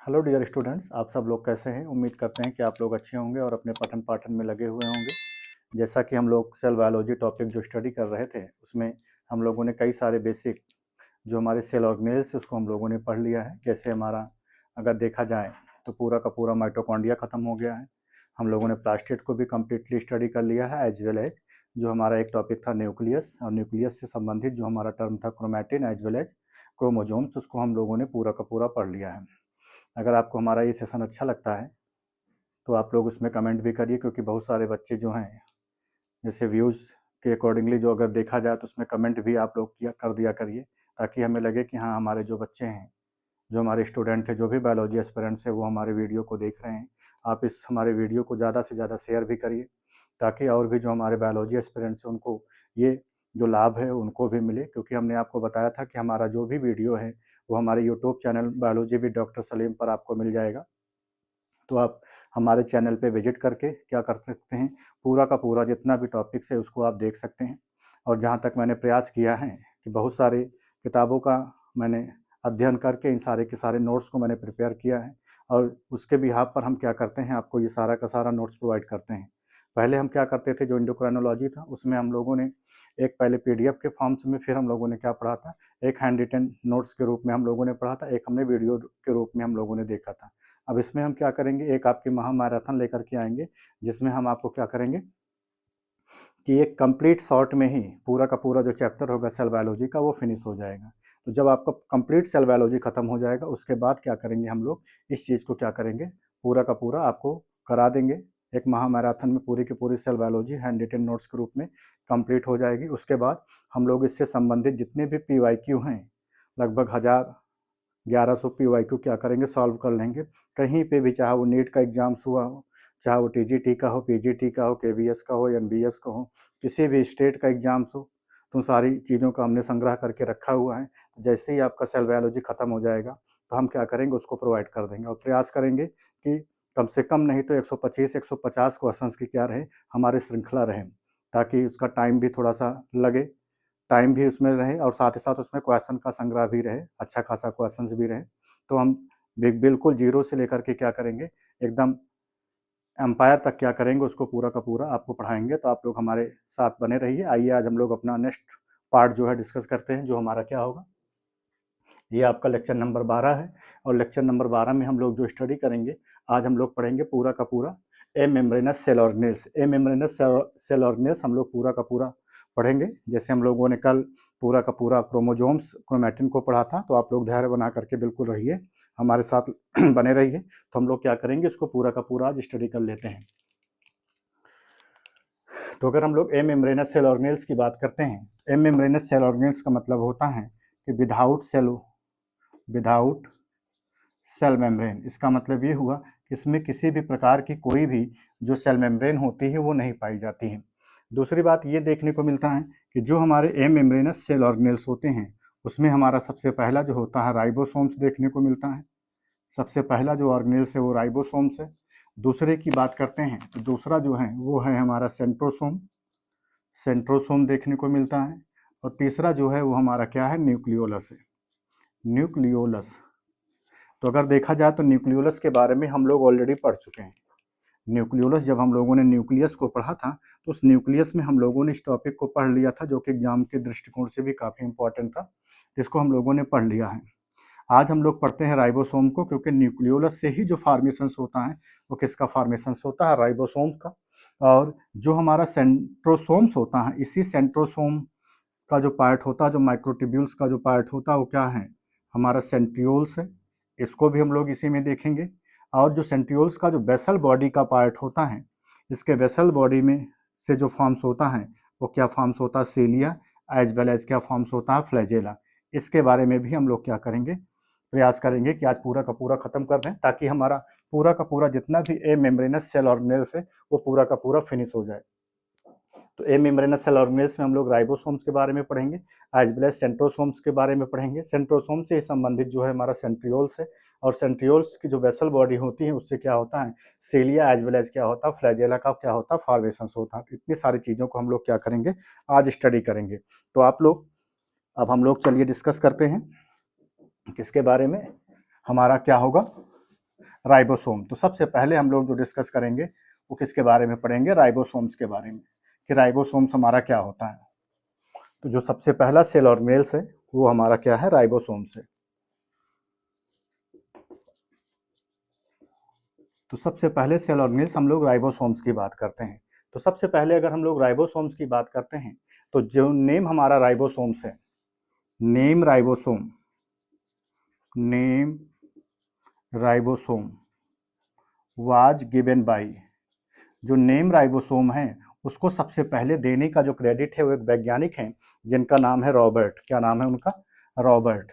Hello dear students, आप सब लोग कैसे हैं। उम्मीद करते हैं कि आप लोग अच्छे होंगे और अपने पठन पाठन में लगे हुए होंगे। जैसा कि हम लोग सेल बायोलॉजी टॉपिक जो स्टडी कर रहे थे उसमें हम लोगों ने कई सारे बेसिक जो हमारे सेल ऑर्गेनेल्स उसको हम लोगों ने पढ़ लिया है। जैसे हमारा अगर देखा जाए तो पूरा का पूरा माइटोकॉन्ड्रिया ख़त्म हो गया है। हम लोगों ने प्लास्टिड को भी कम्प्लीटली स्टडी कर लिया है, एज वेल एज जो हमारा एक टॉपिक था न्यूक्लियस, और न्यूक्लियस से संबंधित जो हमारा टर्म था chromatin as well as chromosomes, उसको हम लोगों ने पूरा का पूरा पढ़ लिया है। अगर आपको हमारा ये सेशन अच्छा लगता है तो आप लोग उसमें कमेंट भी करिए, क्योंकि बहुत सारे बच्चे जो हैं जैसे व्यूज़ के अकॉर्डिंगली जो अगर देखा जाए तो उसमें कमेंट भी आप लोग किया कर दिया करिए, ताकि हमें लगे कि हाँ, हमारे जो बच्चे हैं, जो हमारे स्टूडेंट हैं, जो भी बायोलॉजी एस्पिरेंट्स हैं, वो हमारे वीडियो को देख रहे हैं। आप इस हमारे वीडियो को ज़्यादा से ज़्यादा शेयर भी करिए, ताकि और भी जो हमारे बायोलॉजी एस्पिरेंट्स हैं उनको ये जो लाभ है उनको भी मिले। क्योंकि हमने आपको बताया था कि हमारा जो भी वीडियो है वो हमारे YouTube channel biology with doctor Salim पर आपको मिल जाएगा। तो आप हमारे चैनल पे विजिट करके क्या कर सकते हैं, पूरा का पूरा जितना भी टॉपिक्स है उसको आप देख सकते हैं। और जहाँ तक मैंने प्रयास किया है कि बहुत सारी किताबों का मैंने अध्ययन करके इन सारे के सारे नोट्स को मैंने प्रिपेयर किया है, और उसके बिहाफ पर हम क्या करते हैं, आपको ये सारा का सारा नोट्स प्रोवाइड करते हैं। पहले हम क्या करते थे, जो एंडोक्राइनोलॉजी था उसमें हम लोगों ने एक पहले पीडीएफ के फॉर्म्स में, फिर हम लोगों ने क्या पढ़ा था, एक हैंड रिटन नोट्स के रूप में हम लोगों ने पढ़ा था, एक हमने वीडियो के रूप में हम लोगों ने देखा था। अब इसमें हम क्या करेंगे, एक आपकी महामैराथन लेकर के आएंगे, जिसमें हम आपको क्या करेंगे कि एक कंप्लीट शॉर्ट में ही पूरा का पूरा जो चैप्टर होगा सेल बायोलॉजी का वो फिनिश हो जाएगा। तो जब आपका कंप्लीट सेल बायोलॉजी खत्म हो जाएगा उसके बाद क्या करेंगे, हम लोग इस चीज़ को क्या करेंगे, पूरा का पूरा आपको करा देंगे। एक महामैराथन में पूरी की पूरी cell biology hand written notes के रूप में कंप्लीट हो जाएगी। उसके बाद हम लोग इससे संबंधित जितने भी PYQ हैं, लगभग 1100 PYQ क्या करेंगे, सॉल्व कर लेंगे। कहीं पे भी, चाहे वो नीट का एग्जाम्स हुआ हो, चाहे वो TGT का हो, PGT का हो, KVS का हो, NBS का हो, किसी भी स्टेट का एग्जाम्स हो, तो सारी चीज़ों का हमने संग्रह करके रखा हुआ है। तो जैसे ही आपका सेल बायोलॉजी ख़त्म हो जाएगा तो हम क्या करेंगे, उसको प्रोवाइड कर देंगे, और प्रयास करेंगे कि कम से कम नहीं तो 125-150 क्वेश्चंस की क्या रहे, हमारी श्रृंखला रहे, ताकि उसका टाइम भी थोड़ा सा लगे, टाइम भी उसमें रहे, और साथ ही साथ उसमें क्वेश्चन का संग्रह भी रहे, अच्छा खासा क्वेश्चंस भी रहे। तो हम बिल्कुल जीरो से लेकर के क्या करेंगे, एकदम एम्पायर तक क्या करेंगे, उसको पूरा का पूरा आपको पढ़ाएंगे। तो आप लोग हमारे साथ बने रहिए। आइए आज हम लोग अपना नेक्स्ट पार्ट जो है डिस्कस करते हैं, जो हमारा क्या होगा, ये आपका लेक्चर नंबर 12 है। और लेक्चर नंबर 12 में हम लोग जो स्टडी करेंगे, आज हम लोग पढ़ेंगे पूरा का पूरा ए मेम्ब्रेनस सेल ऑर्गेनेल्स। ए मेम्ब्रेनस सेल ऑर्गेनेल्स हम लोग पूरा का पूरा पढ़ेंगे। जैसे हम लोगों ने कल पूरा का पूरा क्रोमोजोम्स क्रोमैटिन को पढ़ा था, तो आप लोग धैर्य बना करके बिल्कुल रहिए, हमारे साथ बने रहिए। तो हम लोग क्या करेंगे, इसको पूरा का पूरा आज स्टडी कर लेते हैं। तो अगर हम लोग ए मेम्ब्रेनस सेल ऑर्गेनेल्स की बात करते हैं, ए मेम्ब्रेनस सेल ऑर्गेनेल्स का मतलब होता है कि विदाउट सेल मेम्ब्रेन। इसका मतलब ये हुआ कि इसमें किसी भी प्रकार की कोई भी जो सेल मेम्ब्रेन होती है वो नहीं पाई जाती है। दूसरी बात ये देखने को मिलता है कि जो हमारे ए मेम्ब्रेनस सेल ऑर्गेनेल्स होते हैं उसमें हमारा सबसे पहला जो होता है राइबोसोम्स देखने को मिलता है। सबसे पहला जो ऑर्गेनेल्स है वो राइबोसोम्स है। दूसरे की बात करते हैं तो दूसरा जो है वो है हमारा सेंट्रोसोम, सेंट्रोसोम देखने को मिलता है। और तीसरा जो है वो हमारा क्या है, न्यूक्लियोलस है, न्यूक्लियोलस। तो अगर देखा जाए तो न्यूक्लियोलस के बारे में हम लोग ऑलरेडी पढ़ चुके हैं। न्यूक्लियोलस, जब हम लोगों ने न्यूक्लियस को पढ़ा था तो उस न्यूक्लियस में हम लोगों ने इस टॉपिक को पढ़ लिया था, जो कि एग्जाम के दृष्टिकोण से भी काफ़ी इंपॉर्टेंट था, जिसको हम लोगों ने पढ़ लिया है। आज हम लोग पढ़ते हैं राइबोसोम को, क्योंकि न्यूक्लियोलस से ही जो फार्मेशंस होता है वो किसका फार्मेशंस होता है, राइबोसोम का। और जो हमारा सेंट्रोसोम्स होता है, इसी सेंट्रोसोम का जो पार्ट होता है, जो माइक्रोट्यूब्यूल्स का जो पार्ट होता है वो क्या है, हमारा सेंट्रियोल्स है। इसको भी हम लोग इसी में देखेंगे। और जो सेंट्रियोल्स का जो वेसल बॉडी का पार्ट होता है, इसके वेसल बॉडी में से जो फॉर्म्स होता है वो क्या फॉर्म्स होता है, सीलिया, एज वेल एज क्या फॉर्म्स होता है, फ्लैजेला। इसके बारे में भी हम लोग क्या करेंगे, प्रयास करेंगे कि आज पूरा का पूरा खत्म कर दें, ताकि हमारा पूरा का पूरा जितना भी ए मेम्ब्रेनस सेल ऑर्गेनेल्स है वो पूरा का पूरा फिनिश हो जाए। तो ए मेम्ब्रेनस सेल ऑर्गेनेल्स में हम लोग राइबोसोम्स के बारे में पढ़ेंगे, एज वेल एज सेंट्रोसोम्स के बारे में पढ़ेंगे। सेंट्रोसोम से संबंधित जो है हमारा सेंट्रियोल्स है, और सेंट्रियोल्स की जो वेसल बॉडी होती है उससे क्या होता है, सेलिया, एज वेल एज क्या होता है, फ्लैजेला का क्या होता है, फॉर्मेशंस होता है। इतनी सारी चीज़ों को हम लोग क्या करेंगे, आज स्टडी करेंगे। तो आप लोग, अब हम लोग चलिए डिस्कस करते हैं किसके बारे में, हमारा क्या होगा, राइबोसोम। तो सबसे पहले हम लोग जो डिस्कस करेंगे वो किसके बारे में पढ़ेंगे, राइबोसोम्स के बारे में, कि राइबोसोम्स हमारा क्या होता है। तो जो सबसे पहला सेल ऑर्गेनेल्स है वो हमारा क्या है, राइबोसोम्स है। तो सबसे पहले सेल ऑर्गेनेल्स हम लोग राइबोसोम्स की बात करते हैं। तो सबसे पहले अगर हम लोग राइबोसोम्स की बात करते हैं तो जो नेम हमारा राइबोसोम्स है, name ribosome, name ribosome was given by, जो नेम राइबोसोम है उसको सबसे पहले देने का जो क्रेडिट है वो एक वैज्ञानिक हैं जिनका नाम है रॉबर्ट। क्या नाम है उनका, रॉबर्ट।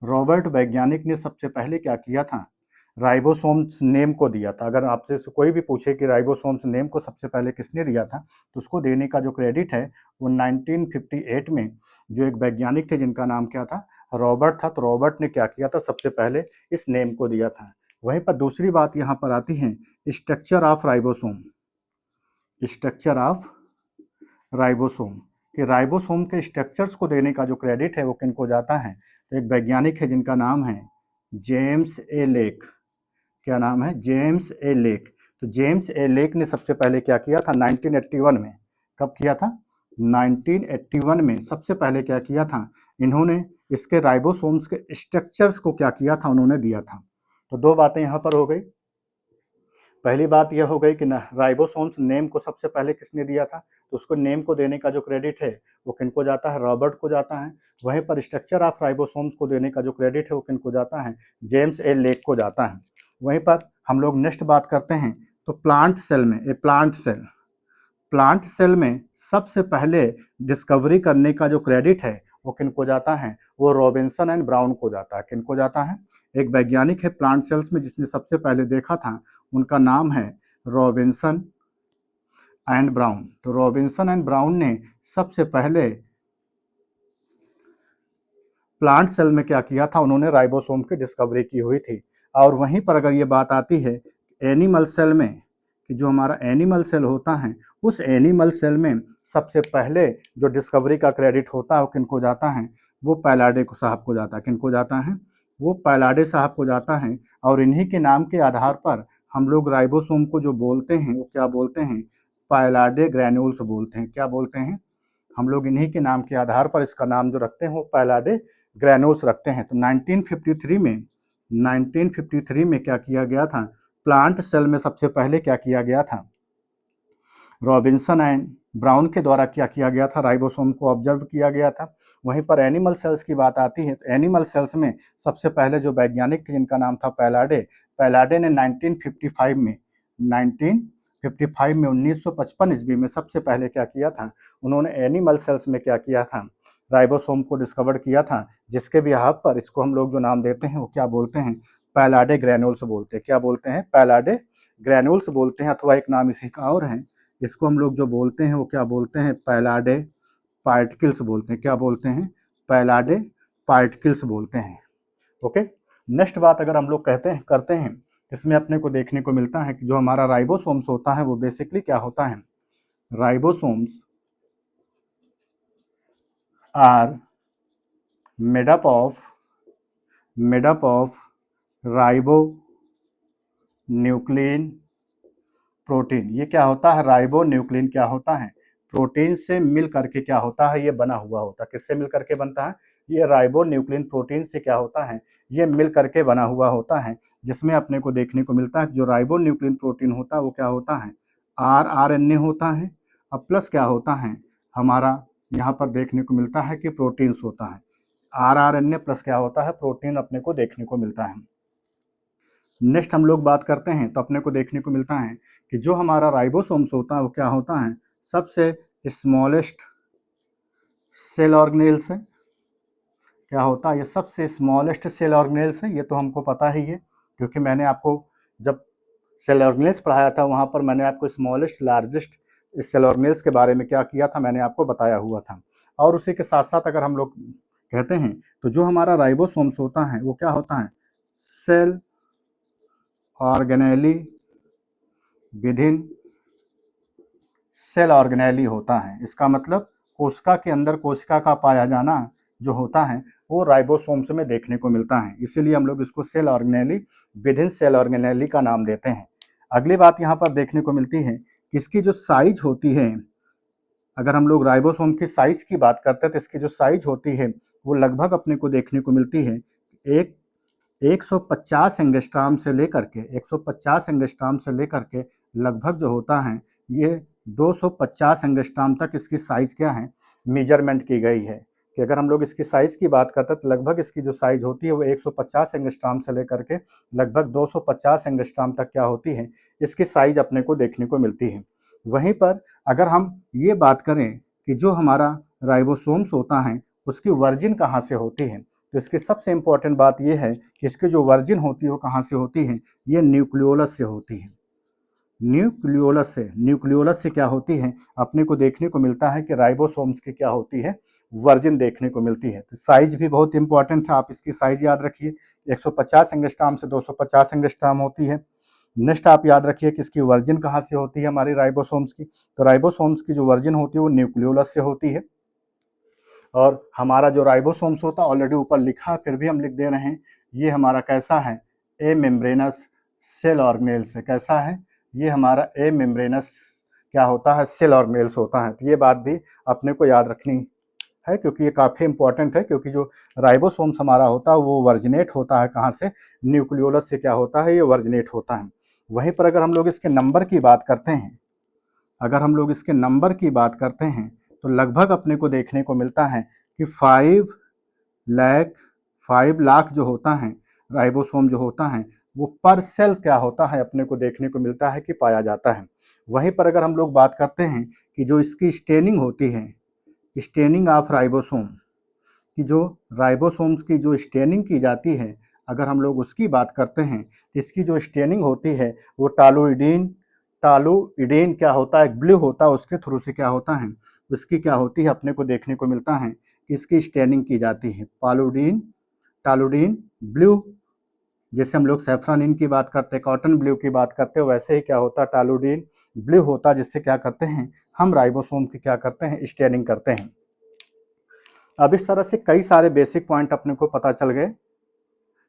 रॉबर्ट वैज्ञानिक ने सबसे पहले क्या किया था, राइबोसोम्स नेम को दिया था। अगर आपसे कोई भी पूछे कि राइबोसोम्स नेम को सबसे पहले किसने दिया था तो उसको देने का जो क्रेडिट है वो 1958 में जो एक वैज्ञानिक थे जिनका नाम क्या था, रॉबर्ट था। तो रॉबर्ट ने क्या किया था, सबसे पहले इस नेम को दिया था। वहीं पर दूसरी बात यहाँ पर आती है structure of ribosome, structure of ribosome, कि राइबोसोम के स्ट्रक्चर्स को देने का जो क्रेडिट है वो किनको जाता है, तो एक वैज्ञानिक है जिनका नाम है जेम्स ए लेक। क्या नाम है, जेम्स ए लेक। तो जेम्स ए लेक ने सबसे पहले क्या किया था 1981 में, कब किया था, 1981 में सबसे पहले क्या किया था इन्होंने, इसके राइबोसोम्स के स्ट्रक्चर्स को क्या किया था, उन्होंने दिया था। तो दो बातें यहाँ पर हो गई। पहली बात यह हो गई कि राइबोसोम्स नेम को सबसे पहले किसने दिया था, तो उसको नेम को देने का जो क्रेडिट है वो किनको जाता है, रॉबर्ट को जाता है। वहीं पर स्ट्रक्चर ऑफ राइबोसोम्स को देने का जो क्रेडिट है वो किनको जाता है, जेम्स ए लेक को जाता है। वहीं पर हम लोग नेक्स्ट बात करते हैं तो प्लांट सेल में, ए प्लांट सेल, प्लांट सेल में सबसे पहले डिस्कवरी करने का जो क्रेडिट है वो किनको जाता है, वो रॉबिन्सन एंड ब्राउन को जाता है। किनको जाता है, एक वैज्ञानिक है प्लांट सेल्स में जिसने सबसे पहले देखा था, उनका नाम है रॉबिन्सन एंड ब्राउन। तो रॉबिन्सन एंड ब्राउन ने सबसे पहले प्लांट सेल में क्या किया था, उन्होंने राइबोसोम की डिस्कवरी की हुई थी। और वहीं पर अगर ये बात आती है एनिमल सेल में, कि जो हमारा एनिमल सेल होता है उस एनिमल सेल में सबसे पहले जो डिस्कवरी का क्रेडिट होता है वो किनको जाता है, वो पैलाडे को साहब को जाता है। किनको जाता है, वो पैलाडे साहब को जाता है। और इन्हीं के नाम के आधार पर हम लोग राइबोसोम को जो बोलते हैं वो क्या बोलते हैं, पैलाडे ग्रैन्यूल्स बोलते हैं। क्या बोलते हैं, हम लोग इन्हीं के नाम के आधार पर इसका नाम जो रखते हैं वो पैलाडे ग्रैन्यूल्स रखते हैं। तो 1953 में क्या किया गया था, प्लांट सेल में सबसे पहले क्या किया गया था, रॉबिन्सन एंड ब्राउन के द्वारा क्या किया गया था, राइबोसोम को ऑब्जर्व किया गया था। वहीं पर एनिमल सेल्स की बात आती है तो एनिमल सेल्स में सबसे पहले जो वैज्ञानिक थे जिनका नाम था पैलाडे, पैलाडे ने 1955 में 1955 ईस्वी में सबसे पहले क्या किया था, उन्होंने एनिमल सेल्स में क्या किया था, राइबोसोम को डिस्कवर किया था, जिसके बिहाफ पर इसको हम लोग जो नाम देते हैं वो क्या बोलते हैं, पैलाडे ग्रैन्यूल्स बोलते हैं। क्या बोलते हैं, पैलाडे ग्रैन्यूल्स बोलते हैं। अथवा एक नाम इसी का और है, इसको हम लोग जो बोलते हैं वो क्या बोलते हैं, पैलाडे पार्टिकल्स बोलते हैं। क्या बोलते हैं, पैलाडे पार्टिकल्स बोलते हैं। ओके, नेक्स्ट बात अगर हम लोग कहते हैं करते हैं, इसमें अपने को देखने को मिलता है कि जो हमारा राइबोसोम्स होता है वो बेसिकली क्या होता है, ribosomes are made up of ribonucleoprotein. ये क्या होता है, राइबो न्यूक्लिन क्या होता है, प्रोटीन से मिल करके क्या होता है, ये बना हुआ होता है। किससे मिल करके बनता है, ये राइबो न्यूक्लिन प्रोटीन से क्या होता है, ये मिल करके बना हुआ होता है। जिसमें अपने को देखने को मिलता है जो राइबो न्यूक्लिन प्रोटीन होता है वो क्या होता है, आरएनए होता है। अब प्लस क्या होता है हमारा, यहाँ पर देखने को मिलता है कि प्रोटीन्स होता है। आरएनए प्लस क्या होता है, प्रोटीन अपने को देखने को मिलता है। नेक्स्ट हम लोग बात करते हैं तो अपने को देखने को मिलता है कि जो हमारा राइबोसोम्स होता है वो क्या होता है, सबसे स्मॉलेस्ट सेल ऑर्गेनेल्स है। क्या होता है, ये सबसे स्मॉलेस्ट सेल ऑर्गेनेल्स है। ये तो हमको पता ही है क्योंकि मैंने आपको जब सेल ऑर्गेनेल्स पढ़ाया था वहाँ पर मैंने आपको स्मॉलेस्ट लार्जेस्ट सेल ऑर्गेनेल्स के बारे में क्या किया था, मैंने आपको बताया हुआ था। और उसी के साथ साथ अगर हम लोग कहते हैं तो जो हमारा राइबोसोम्स होता है वो क्या होता है, cell organelle within cell organelle होता है। इसका मतलब कोशिका के अंदर कोशिका का पाया जाना जो होता है वो राइबोसोम्स में देखने को मिलता है, इसीलिए हम लोग इसको cell organelle within cell organelle का नाम देते हैं। अगली बात यहाँ पर देखने को मिलती है कि इसकी जो साइज होती है, अगर हम लोग राइबोसोम की साइज की बात करते हैं तो इसकी जो साइज होती है वो लगभग अपने को देखने को मिलती है एक 150 एंगस्ट्राम से लेकर के 150 एंगस्ट्राम से लेकर के लगभग जो होता है ये 250 एंगस्ट्राम तक इसकी साइज़ क्या है मेजरमेंट की गई है। कि अगर हम लोग इसकी साइज़ की बात करते हैं तो लगभग इसकी जो साइज़ होती है वो 150 एंगस्ट्राम से लेकर के लगभग 250 एंगस्ट्राम तक क्या होती है इसकी साइज़ अपने को देखने को मिलती है। वहीं पर अगर हम ये बात करें कि जो हमारा राइबोसोम्स होता है उसकी वर्जिन कहाँ से होती है, तो इसकी सबसे इम्पॉर्टेंट बात यह है कि इसकी जो वर्जिन होती है वो कहाँ से होती है, ये न्यूक्लियोलस से होती है। न्यूक्लियोलस से क्या होती है अपने को देखने को मिलता है कि राइबोसोम्स की क्या होती है वर्जिन देखने को मिलती है। तो साइज भी बहुत इंपॉर्टेंट है, आप इसकी साइज याद रखिए 150 एंगस्ट्राम से 250 एंगस्ट्राम होती है। नेक्स्ट आप याद रखिए कि इसकी वर्जिन कहाँ से होती है हमारी राइबोसोम्स की, तो राइबोसोम्स की जो वर्जिन होती है वो न्यूक्लियोलस से होती है। और हमारा जो राइबोसोम्स होता है ऑलरेडी ऊपर लिखा है फिर भी हम लिख दे रहे हैं, ये हमारा कैसा है ए मेम्ब्रेनस सेल ऑर्गेनेल्स है। कैसा है ये हमारा ए मेम्ब्रेनस क्या होता है सेल ऑर्गेनेल्स होता है। तो ये बात भी अपने को याद रखनी है क्योंकि ये काफ़ी इंपॉर्टेंट है, क्योंकि जो राइबोसोम्स हमारा होता है वो वर्जिनेट होता है कहाँ से, न्यूक्लियोलस से क्या होता है ये वर्जिनेट होता है। वहीं पर अगर हम लोग इसके नंबर की बात करते हैं, अगर हम लोग इसके नंबर की बात करते हैं तो लगभग अपने को देखने को मिलता है कि 5 लाख जो होता है राइबोसोम जो होता है वो पर सेल क्या होता है अपने को देखने को मिलता है कि पाया जाता है। वहीं पर अगर हम लोग बात करते हैं कि जो इसकी स्टेनिंग होती है, स्टेनिंग ऑफ राइबोसोम की जो राइबोसोम्स की जो स्टेनिंग की जाती है, अगर हम लोग उसकी बात करते हैं तो इसकी जो स्टेनिंग होती है वो टालुइडिन क्या होता है ब्लू होता है, उसके थ्रू से क्या होता है उसकी क्या होती है अपने को देखने को मिलता है कि इसकी स्टेनिंग की जाती है टालुडिन ब्लू। जैसे हम लोग सैफ्रानिन की बात करते हैं, कॉटन ब्लू की बात करते हैं, वैसे ही क्या होता है टालुडिन ब्लू होता है, जिससे क्या करते हैं हम राइबोसोम की क्या करते हैं स्टेनिंग करते हैं। अब इस तरह से कई सारे बेसिक पॉइंट अपने को पता चल गए।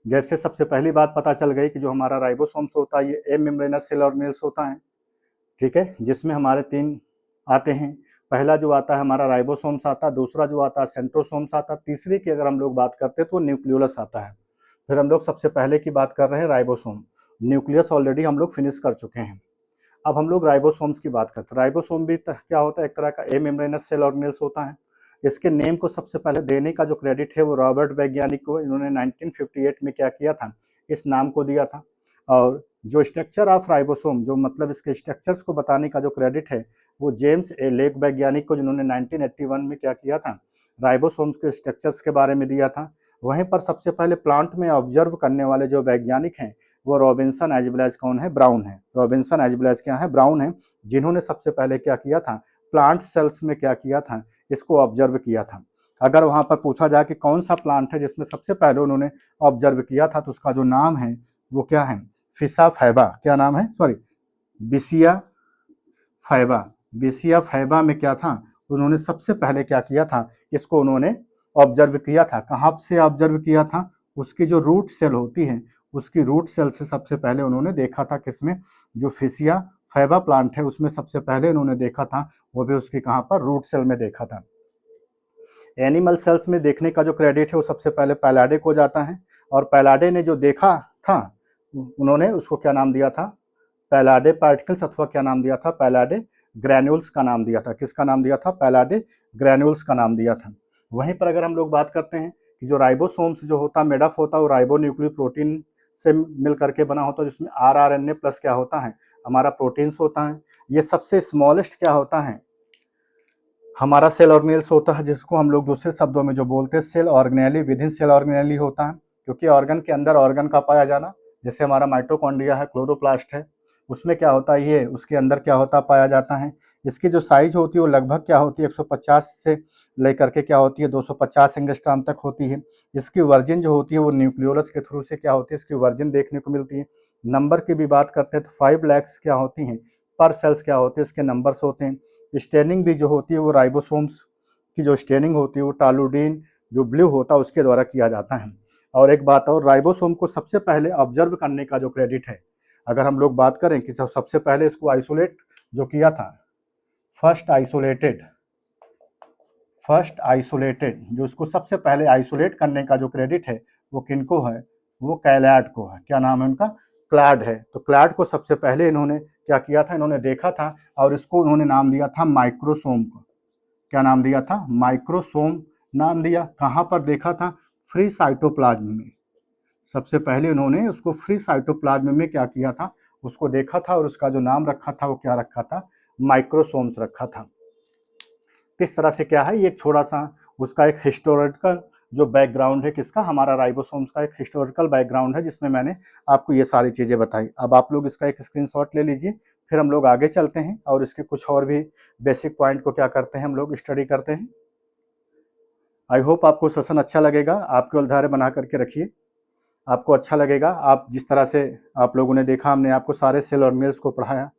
जैसे सबसे पहली बात पता चल गई कि जो हमारा राइबोसोम्स होता है ये ए मेम्ब्रेनस सेल ऑर्गेनेल्स होता है, ठीक है, जिसमें हमारे 3 आते हैं। पहला जो आता है हमारा राइबोसोम्स आता है, दूसरा जो आता है सेंट्रोसोम्स आता है, तीसरी की अगर हम लोग बात करते हैं तो न्यूक्लियोलस आता है। फिर हम लोग सबसे पहले की बात कर रहे हैं राइबोसोम, न्यूक्लियस ऑलरेडी हम लोग फिनिश कर चुके हैं। अब हम लोग राइबोसोम्स की बात करते हैं। राइबोसोम भी क्या होता है एक तरह का ए मेम्ब्रेनस सेल ऑर्गेनेल्स होता है। इसके नेम को सबसे पहले देने का जो क्रेडिट है वो रॉबर्ट वैज्ञानिक को, इन्होंने 1958 में क्या किया था इस नाम को दिया था। और जो स्ट्रक्चर ऑफ राइबोसोम, जो मतलब इसके स्ट्रक्चर्स को बताने का जो क्रेडिट है वो जेम्स ए लेक वैज्ञानिक को, जिन्होंने 1981 में क्या किया था राइबोसोम्स के स्ट्रक्चर्स के बारे में दिया था। वहीं पर सबसे पहले प्लांट में ऑब्जर्व करने वाले जो वैज्ञानिक हैं वो रॉबिन्सन एजब्लैज कौन है, ब्राउन है। रॉबिन्सन एजब्लैज क्या है, ब्राउन है, जिन्होंने सबसे पहले क्या किया था प्लांट सेल्स में क्या किया था इसको ऑब्जर्व किया था। अगर वहाँ पर पूछा जाए कि कौन सा प्लांट है जिसमें सबसे पहले उन्होंने ऑब्जर्व किया था तो उसका जो नाम है वो क्या है फिसा फैबा, क्या नाम है सॉरी बिसिया फैबा। बिसिया फैबा में क्या था उन्होंने सबसे पहले क्या किया था इसको उन्होंने ऑब्जर्व किया था। कहाँ से ऑब्जर्व किया था, उसकी जो रूट सेल होती है उसकी रूट सेल से सबसे पहले उन्होंने देखा था, किसमें जो फिसिया फैबा प्लांट है उसमें सबसे पहले उन्होंने देखा था, वो भी उसकी कहाँ पर रूट सेल में देखा था। एनिमल सेल्स में देखने का जो क्रेडिट है वो सबसे पहले पैलाडे को जाता है, और पैलाडे ने जो देखा था उन्होंने उसको क्या नाम दिया था पैलाडे पार्टिकल्स, अथवा क्या नाम दिया था पैलाडे ग्रैन्यूल्स का नाम दिया था। किसका नाम दिया था पैलाडे ग्रैन्यूल्स का नाम दिया था। वहीं पर अगर हम लोग बात करते हैं कि जो राइबोसोम्स जो होता मेडअप होता है वो राइबोन्यूक्लिक प्रोटीन से मिल करके बना होता है, जिसमें आरआरएनए प्लस क्या होता है हमारा प्रोटीन्स होता है। ये सबसे स्मॉलेस्ट क्या होता है हमारा सेल ऑर्गेनेल्स होता है, जिसको हम लोग दूसरे शब्दों में जो बोलते हैं cell organelle within cell organelle होता है, क्योंकि ऑर्गन के अंदर ऑर्गन का पाया जाना, जैसे हमारा माइटोकॉन्ड्रिया है, क्लोरोप्लास्ट है, उसमें क्या होता है ये उसके अंदर क्या होता है पाया जाता है। इसकी जो साइज होती है वो लगभग क्या होती है 150 से लेकर के क्या होती है 250 एंगस्ट्राम तक होती है। इसकी वर्जिन जो होती है वो न्यूक्लियोलस के थ्रू से क्या होती है इसकी वर्जिन देखने को मिलती है। नंबर की भी बात करते हैं तो 5 लैक्स क्या होती हैं पर सेल्स क्या होते हैं इसके नंबर्स होते हैं। स्टेनिंग भी जो होती है वो राइबोसोम्स की जो स्टेनिंग होती है वो टालुडीन जो ब्लू होता है उसके द्वारा किया जाता है। और एक बात और, राइबोसोम को सबसे पहले ऑब्जर्व करने का जो क्रेडिट है, अगर हम लोग बात करें कि सबसे पहले इसको आइसोलेट जो किया था, फर्स्ट आइसोलेटेड जो उसको सबसे पहले आइसोलेट करने का जो क्रेडिट है वो किनको है, वो कैलाड को है। क्या नाम है उनका? क्लाड है। तो क्लाड को सबसे पहले इन्होंने क्या किया था, इन्होंने देखा था और इसको उन्होंने नाम दिया था माइक्रोसोम को। क्या नाम दिया था? माइक्रोसोम नाम दिया। कहाँ पर देखा था? फ्री साइटोप्लाज्म में। सबसे पहले उन्होंने उसको फ्री साइटोप्लाज्म में क्या किया था, उसको देखा था और उसका जो नाम रखा था वो क्या रखा था? माइक्रोसोम्स रखा था। किस तरह से क्या है, ये छोटा सा उसका एक हिस्टोरिकल जो बैकग्राउंड है, किसका? हमारा राइबोसोम्स का एक हिस्टोरिकल बैकग्राउंड है, जिसमें मैंने आपको ये सारी चीज़ें बताई। अब आप लोग इसका एक स्क्रीनशॉट ले लीजिए, फिर हम लोग आगे चलते हैं और इसके कुछ और भी बेसिक पॉइंट को क्या करते हैं, हम लोग स्टडी करते हैं। आई होप आपको सेशन अच्छा लगेगा। आप केवल धैर्य बना करके रखिए, आपको अच्छा लगेगा। आप जिस तरह से आप लोगों ने देखा, हमने आपको सारे सेल ऑर्गेनेल्स को पढ़ाया,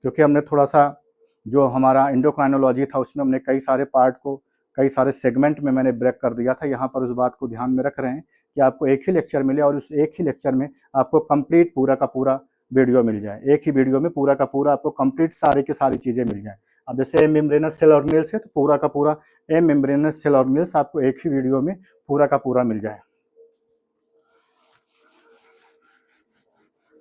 क्योंकि हमने थोड़ा सा जो हमारा एंडोक्राइनोलॉजी था उसमें हमने कई सारे पार्ट को कई सारे सेगमेंट में मैंने ब्रेक कर दिया था। यहाँ पर उस बात को ध्यान में रख रहे हैं कि आपको एक ही लेक्चर मिले और उस एक ही लेक्चर में आपको कंप्लीट पूरा का पूरा वीडियो मिल जाए। एक ही वीडियो में पूरा का पूरा आपको कंप्लीट सारी की सारी चीज़ें मिल जाए। अब जैसे एम मेम्ब्रेनस सेल ऑर्गेनेल्स है तो पूरा का पूरा एम मेम्ब्रेनस सेल ऑर्गेनेल्स आपको एक ही वीडियो में पूरा का पूरा मिल जाए।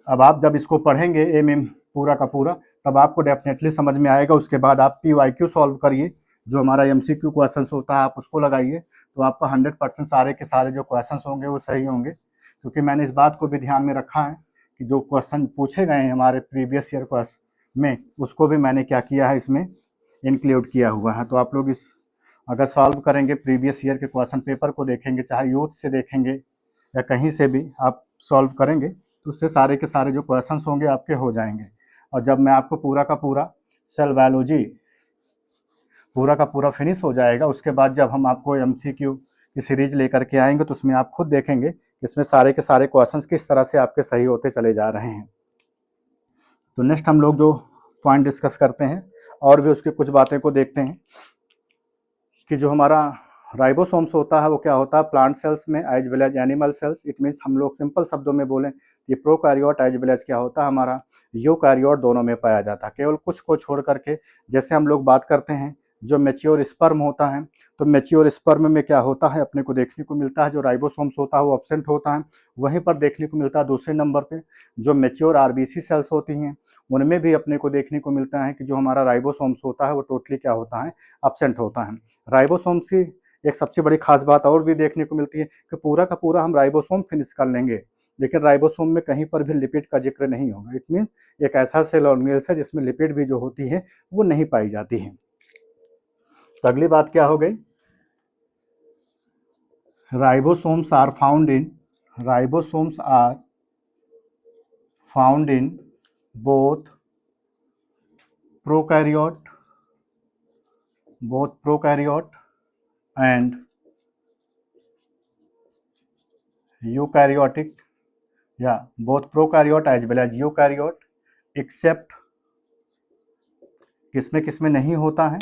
अब आप जब इसको पढ़ेंगे एम पूरा का पूरा, तब आपको डेफिनेटली समझ में आएगा। उसके बाद आप PYQ सॉल्व करिए, जो हमारा MCQ क्वेश्चंस होता है आप उसको लगाइए, तो आपका 100% सारे के सारे जो क्वेश्चंस होंगे वो सही होंगे। क्योंकि मैंने इस बात को भी ध्यान में रखा है कि जो क्वेश्चन पूछे गए हैं हमारे प्रीवियस ईयर क्वेश्चन में, उसको भी मैंने क्या किया है, इसमें इंक्लूड किया हुआ है। तो आप लोग इस अगर सॉल्व करेंगे, प्रीवियस ईयर के क्वेश्चन पेपर को देखेंगे, चाहे यूथ से देखेंगे या कहीं से भी आप सॉल्व करेंगे, तो उससे सारे के सारे जो क्वेश्चंस होंगे आपके हो जाएंगे। और जब मैं आपको पूरा का पूरा सेल बायोलॉजी पूरा का पूरा फिनिश हो जाएगा, उसके बाद जब हम आपको MCQ की सीरीज लेकर के आएंगे, तो उसमें आप खुद देखेंगे कि इसमें सारे के सारे क्वेश्चंस किस तरह से आपके सही होते चले जा रहे हैं। तो नेक्स्ट हम लोग जो पॉइंट डिस्कस करते हैं और भी उसकी कुछ बातें को देखते हैं कि जो हमारा राइबोसोम्स होता है वो क्या होता है प्लांट सेल्स में as well as animal cells. It means हम लोग सिंपल शब्दों में बोलें कि प्रोकैरियोट एज वेल एज क्या होता है हमारा यूकैरियोट, दोनों में पाया जाता है। केवल कुछ को छोड़ करके, जैसे हम लोग बात करते हैं जो मैच्योर स्पर्म होता है, तो मैच्योर स्पर्म में क्या होता है अपने को देखने को मिलता है जो राइबोसोम्स होता है वो एब्सेंट होता है। वहीं पर देखने को मिलता है दूसरे नंबर पे जो मैच्योर RBC सेल्स होती हैं, उनमें भी अपने को देखने को मिलता है कि जो हमारा राइबोसोम्स होता है वो टोटली क्या होता है, एब्सेंट होता है। राइबोसोम्स की एक सबसे बड़ी खास बात और भी देखने को मिलती है कि पूरा का पूरा हम राइबोसोम फिनिश कर लेंगे, लेकिन राइबोसोम में कहीं पर भी लिपिड का जिक्र नहीं होगा। इट मीन एक ऐसा सेल ऑर्गेनेल्स है जिसमें लिपिड भी जो होती है वो नहीं पाई जाती है। तो अगली बात क्या हो गई, ribosomes are found in both prokaryote and eukaryotic या both prokaryote as well as eukaryote, except किसमें किसमें नहीं होता है।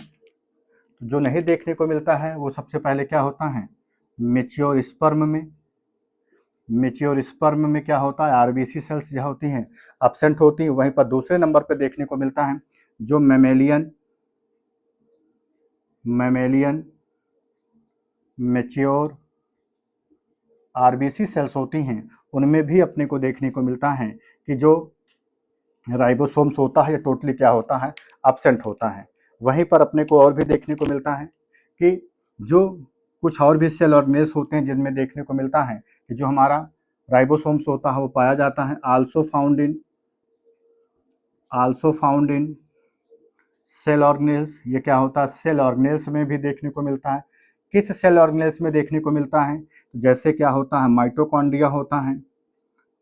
जो नहीं देखने को मिलता है वो सबसे पहले क्या होता है, मैच्योर स्पर्म में क्या होता है RBC सेल्स जो होती हैं एब्सेंट होती हैं। वहीं पर दूसरे नंबर पर देखने को मिलता है जो मैमेलियन मैच्योर RBC सेल्स होती हैं, उनमें भी अपने को देखने को मिलता है कि जो राइबोसोम्स होता है ये टोटली क्या होता है, एब्सेंट होता है। वहीं पर अपने को और भी देखने को मिलता है कि जो कुछ और भी सेल ऑर्गेनेल्स होते हैं जिनमें देखने को मिलता है कि जो हमारा राइबोसोम्स होता है वो पाया जाता है also found in cell organelles. ये क्या होता है, सेल ऑर्गेनेल्स में भी देखने को मिलता है। किस सेल ऑर्गेनेल्स में देखने को मिलता है, जैसे क्या होता है माइटोकॉन्ड्रिया होता है,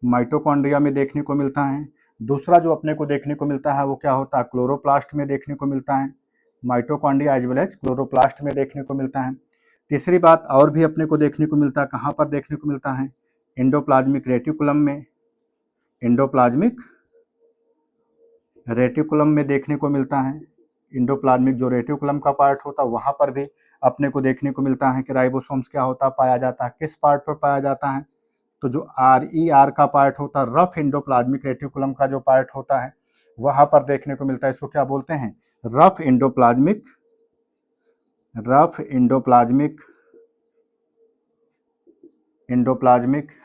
माइटोकॉन्ड्रिया में देखने को मिलता है। दूसरा जो अपने को देखने को मिलता है वो क्या होता है, क्लोरोप्लास्ट में देखने को मिलता है। Mitochondria as well as chloroplast में देखने को मिलता है। तीसरी बात और भी अपने को देखने को मिलता है, कहाँ पर देखने को मिलता है, एंडोप्लाज्मिक रेटिकुलम में देखने को मिलता है। इंडोप्लाज्मिक जो रेटिकुलम का पार्ट होता है वहाँ पर भी अपने को देखने को मिलता है कि राइबोसोम्स क्या होता है, पाया जाता है। किस पार्ट पर पाया जाता है? तो जो RER का पार्ट होता है, रफ इंडोप्लाज्मिक रेटिकुलम का जो पार्ट होता है वहाँ पर देखने को मिलता है। इसको क्या बोलते हैं? Rough endoplasmic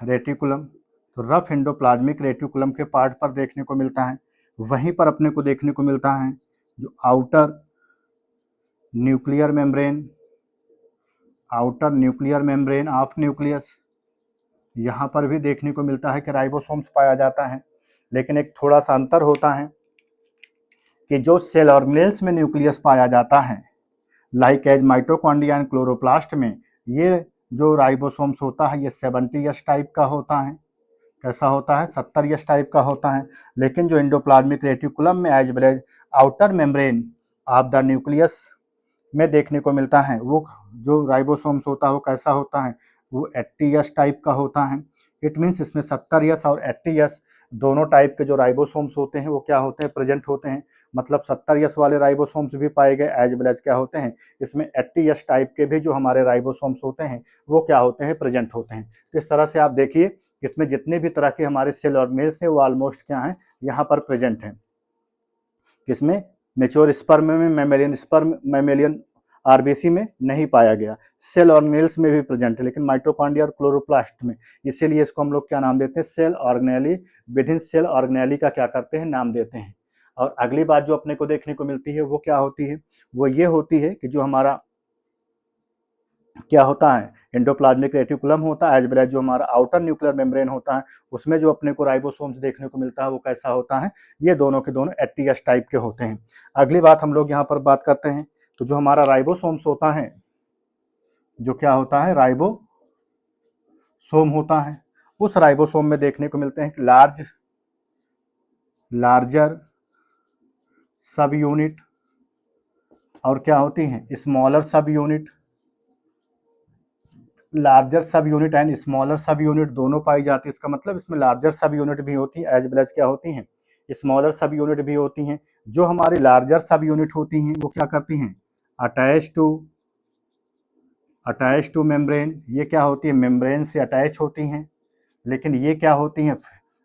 reticulum. तो रफ इंडोप्लाज्मिक रेटिकुलम के पार्ट पर देखने को मिलता है। वहीं पर अपने को देखने को मिलता है जो outer nuclear membrane of nucleus, यहाँ पर भी देखने को मिलता है कि राइबोसोम्स पाया जाता है। लेकिन एक थोड़ा सा अंतर होता है कि जो सेल ऑर्गेनेल्स में न्यूक्लियस पाया जाता है, like as mitochondria and chloroplast में, ये जो राइबोसोम्स होता है ये 70S टाइप का होता है। कैसा होता है? 70S टाइप का होता है। लेकिन जो इंडोप्लाज्मिक रेटिकुलम में as well as outer membrane of the nucleus में देखने को मिलता है, वो जो राइबोसोम्स होता है वो कैसा होता है? वो 80S टाइप का होता है। इट मीन्स इसमें 70S और 80S दोनों टाइप के जो राइबोसोम्स होते हैं वो क्या होते हैं? प्रेजेंट होते हैं। मतलब 70S वाले राइबोसोम्स भी पाए गए, एज वेल एज क्या होते हैं? इसमें 80S टाइप के भी जो हमारे राइबोसोम्स होते हैं वो क्या होते हैं? प्रेजेंट होते हैं। तो इस तरह से आप देखिए इसमें जितने भी तरह के हमारे सेल ऑर्गेनेल्स हैं वो ऑलमोस्ट क्या हैं? यहाँ पर प्रेजेंट हैं। किसमें? मेच्योर स्पर्म में, मैमेलियन आरबीसी में नहीं पाया गया। सेल ऑर्गेनेल्स में भी प्रेजेंट है लेकिन माइटोकॉन्ड्रिया और क्लोरोप्लास्ट में। इसीलिए इसको हम लोग क्या नाम देते हैं? Cell organelle. Within cell organelle का क्या करते हैं? नाम देते हैं। और अगली बात जो अपने को देखने को मिलती है वो क्या होती है? वो ये होती है कि जो हमारा क्या होता है? एंडोप्लाज्मिक रेटिकुलम होता है, एज वेल एज जो हमारा आउटर न्यूक्लियर मेम्ब्रेन होता है, उसमें जो अपने को राइबोसोम्स देखने को मिलता है वो कैसा होता है? ये दोनों के दोनों 80S टाइप के होते हैं। अगली बात हम लोग यहाँ पर बात करते हैं, तो जो हमारा राइबोसोम्स होता है, जो क्या होता है? राइबोसोम होता है। उस राइबोसोम में देखने को मिलते हैं लार्जर सब यूनिट और क्या होती हैं? स्मॉलर सब यूनिट। लार्जर सब यूनिट एंड स्मॉलर सब यूनिट दोनों पाई जाती है। इसका मतलब इसमें लार्जर सब यूनिट भी होती है, एज वेल एज क्या होती हैं? स्मॉलर सब यूनिट भी होती हैं। जो हमारी लार्जर सब यूनिट होती हैं वो क्या करती हैं? Attach two membrane. ये क्या होती है? मेम्ब्रेन से अटैच होती हैं। लेकिन ये क्या होती हैं?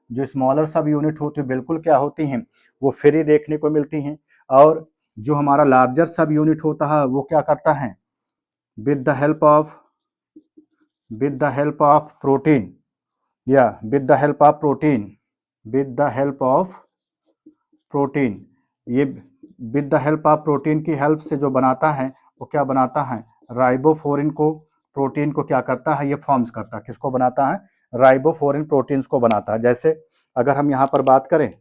जो स्मॉलर सब यूनिट होती है बिल्कुल क्या होती हैं? वो फ्री देखने को मिलती हैं। और जो हमारा लार्जर सब यूनिट होता है वो क्या करता है? With the help of protein, या with the help of protein, ये with the help of protein की हेल्प से जो बनाता है वो क्या बनाता है? राइबोफोरिन को, प्रोटीन को क्या करता है? ये फॉर्म्स करता है। किसको बनाता है? राइबोफोरिन प्रोटीन्स को बनाता है। जैसे अगर हम यहाँ पर बात करें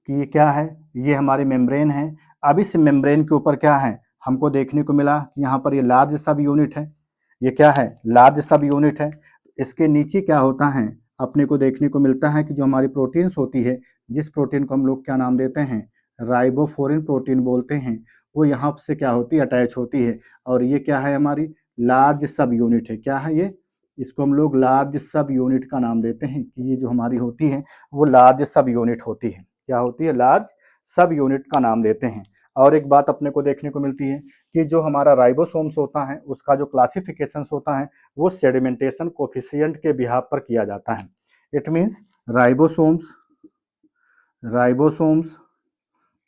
कि ये क्या है? ये हमारी मेम्ब्रेन है। अब इस मेम्ब्रेन के ऊपर क्या है? हमको देखने को मिला कि यहाँ पर ये लार्ज सब यूनिट है। ये क्या है? लार्ज सब यूनिट है। इसके नीचे क्या होता है? अपने को देखने को मिलता है कि जो हमारी प्रोटीन्स होती है, जिस प्रोटीन को हम लोग क्या नाम देते हैं? राइबोफोरिन प्रोटीन बोलते हैं, वो यहाँ से क्या होती है? अटैच होती है। और ये क्या है? हमारी लार्ज सब यूनिट है। क्या है ये? इसको हम लोग लार्ज सब यूनिट का नाम देते हैं कि ये जो हमारी होती है वो लार्ज सब यूनिट होती है। क्या होती है? लार्ज सब यूनिट का नाम देते हैं। और एक बात अपने को देखने को मिलती है कि जो हमारा राइबोसोम्स होता है उसका जो क्लासिफिकेशंस होता है वो सेडिमेंटेशन कोफिशिएंट के बिहाफ पर किया जाता है। It means ribosomes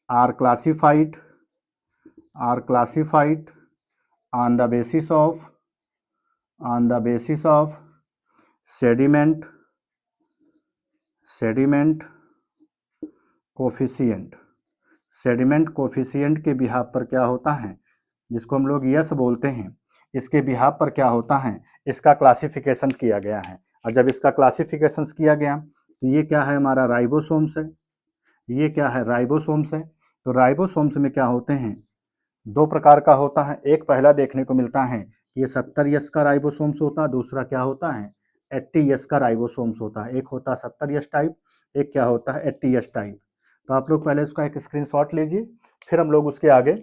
are classified on the basis of sediment coefficient. Sediment coefficient के बिहाफ पर क्या होता है? जिसको हम लोग यस बोलते हैं, इसके बिहाफ पर क्या होता है? इसका क्लासिफिकेशन किया गया है। और जब इसका क्लासिफिकेशन किया गया तो ये क्या है? हमारा राइबोसोम्स है। ये क्या है? राइबोसोम्स है। तो राइबोसोम्स में क्या होते हैं? दो प्रकार का होता है। एक पहला देखने को मिलता है ये 70S का राइबोसोम्स होता है, दूसरा क्या होता है? 80S का राइबोसोम्स होता है। एक होता है 70S टाइप, एक क्या होता है? 80S type. तो आप लोग पहले इसका एक स्क्रीनशॉट लीजिए, फिर हम लोग उसके आगे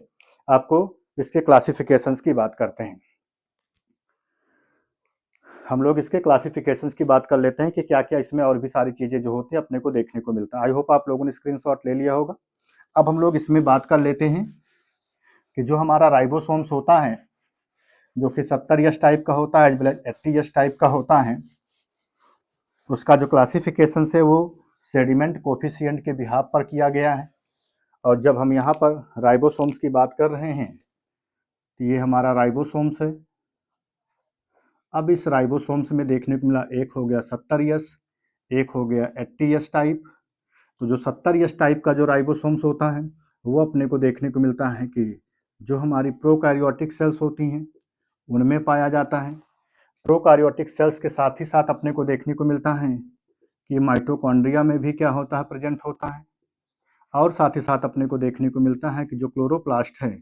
आपको इसके क्लासिफिकेशंस की बात करते हैं। हम लोग इसके क्लासिफिकेशंस की बात कर लेते हैं कि क्या क्या इसमें और भी सारी चीज़ें जो होती हैं अपने को देखने को मिलता है। आई होप आप लोगों ने स्क्रीनशॉट ले लिया होगा। अब हम लोग इसमें बात कर लेते हैं कि जो हमारा राइबोसोम्स होता है, जो कि 70S टाइप का होता है, 80S टाइप का होता है, उसका जो क्लासिफिकेशन है वो सेडिमेंट कोफिशिएंट के बिहाफ पर किया गया है। और जब हम यहाँ पर राइबोसोम्स की बात कर रहे हैं तो ये हमारा राइबोसोम्स है। अब इस राइबोसोम्स में देखने को मिला, एक हो गया 70S, एक हो गया 80S टाइप। तो जो 70S टाइप का जो राइबोसोम्स होता है वो अपने को देखने को मिलता है कि जो हमारी प्रोकैरियोटिक सेल्स होती हैं उनमें पाया जाता है। प्रोकैरियोटिक सेल्स के साथ ही साथ अपने को देखने को मिलता है कि माइटोकॉन्ड्रिया में भी क्या होता है, प्रेजेंट होता है। और साथ ही साथ अपने को देखने को मिलता है कि जो क्लोरोप्लास्ट है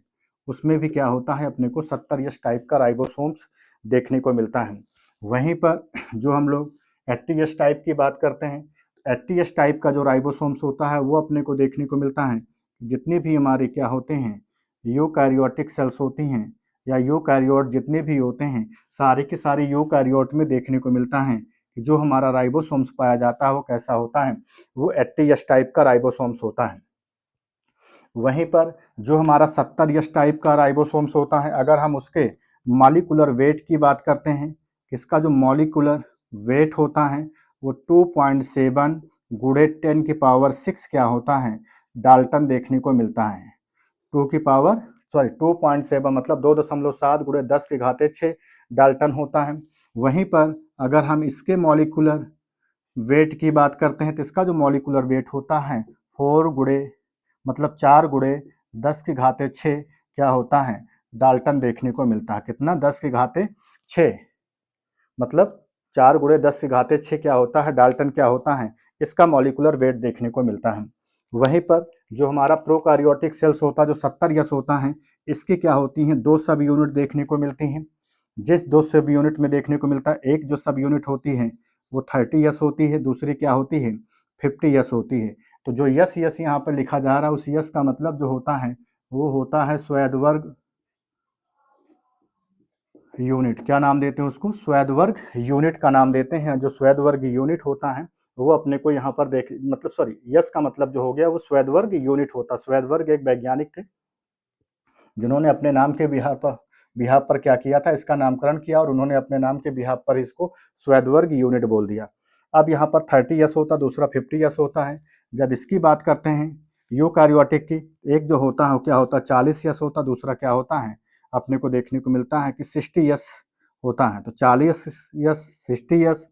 उसमें भी क्या होता है, अपने को 70S टाइप का राइबोसोम्स देखने को मिलता है। वहीं पर जो हम लोग 80S टाइप की बात करते हैं, 80S टाइप का जो राइबोसोम्स होता है वो अपने को देखने को मिलता है जितने भी हमारे क्या होते हैं, यूकैरियोटिक सेल्स होती हैं या यूकैरियोट जितने भी होते हैं, सारे के सारे यूकैरियोट में देखने को मिलता है कि जो हमारा राइबोसोम्स पाया जाता है वो कैसा होता है, वो 80S टाइप का राइबोसोम्स होता है। वहीं पर जो हमारा 70S टाइप का राइबोसोम्स होता है, अगर हम उसके मॉलिक्यूलर वेट की बात करते हैं, इसका जो मॉलिक्यूलर वेट होता है वो 2.7 गुणे 10⁶ क्या होता है, डाल्टन देखने को मिलता है। 2.7 मतलब 2.7 गुणे 10⁶ डाल्टन होता है। वहीं पर अगर हम इसके मॉलिक्यूलर वेट की बात करते हैं तो इसका जो मॉलिक्यूलर वेट होता है 4 गुणे मतलब 4 गुणे 10⁶ क्या होता है, डाल्टन देखने को मिलता है। कितना, 10⁶, मतलब 4 गुणे 10⁶ क्या होता है, डाल्टन क्या होता है, इसका मॉलिक्यूलर वेट देखने को मिलता है। वहीं पर जो हमारा प्रोकैरियोटिक सेल्स होता है जो 70S होता है, इसकी क्या होती हैं, 2 सब यूनिट देखने को मिलती हैं। जिस 2 सब यूनिट में देखने को मिलता है, एक जो सब यूनिट होती है वो 30S होती है, दूसरी क्या होती है, 50S होती है। तो जो यस यस यहाँ पर लिखा जा रहा है उस यस का मतलब जो होता है वो होता है स्वेदवर्ग यूनिट। क्या नाम देते हैं उसको, स्वेदवर्ग यूनिट का नाम देते हैं। जो स्वेदवर्ग यूनिट होता है वो अपने को यहाँ पर देख मतलब सॉरी यस का मतलब जो हो गया वो स्वेदवर्ग यूनिट होता है। स्वेदवर्ग एक वैज्ञानिक थे जिन्होंने अपने नाम के बिहार पर क्या किया था, इसका नामकरण किया और उन्होंने अपने नाम के बिहार पर इसको स्वेदवर्ग यूनिट बोल दिया। अब यहाँ पर 30S होता, दूसरा 50S होता है। जब इसकी बात करते हैं यूकैरियोटिक की, एक जो होता है वो क्या होता है 40S होता, दूसरा क्या होता है अपने को देखने को मिलता है कि 60S होता है। तो 40S 60S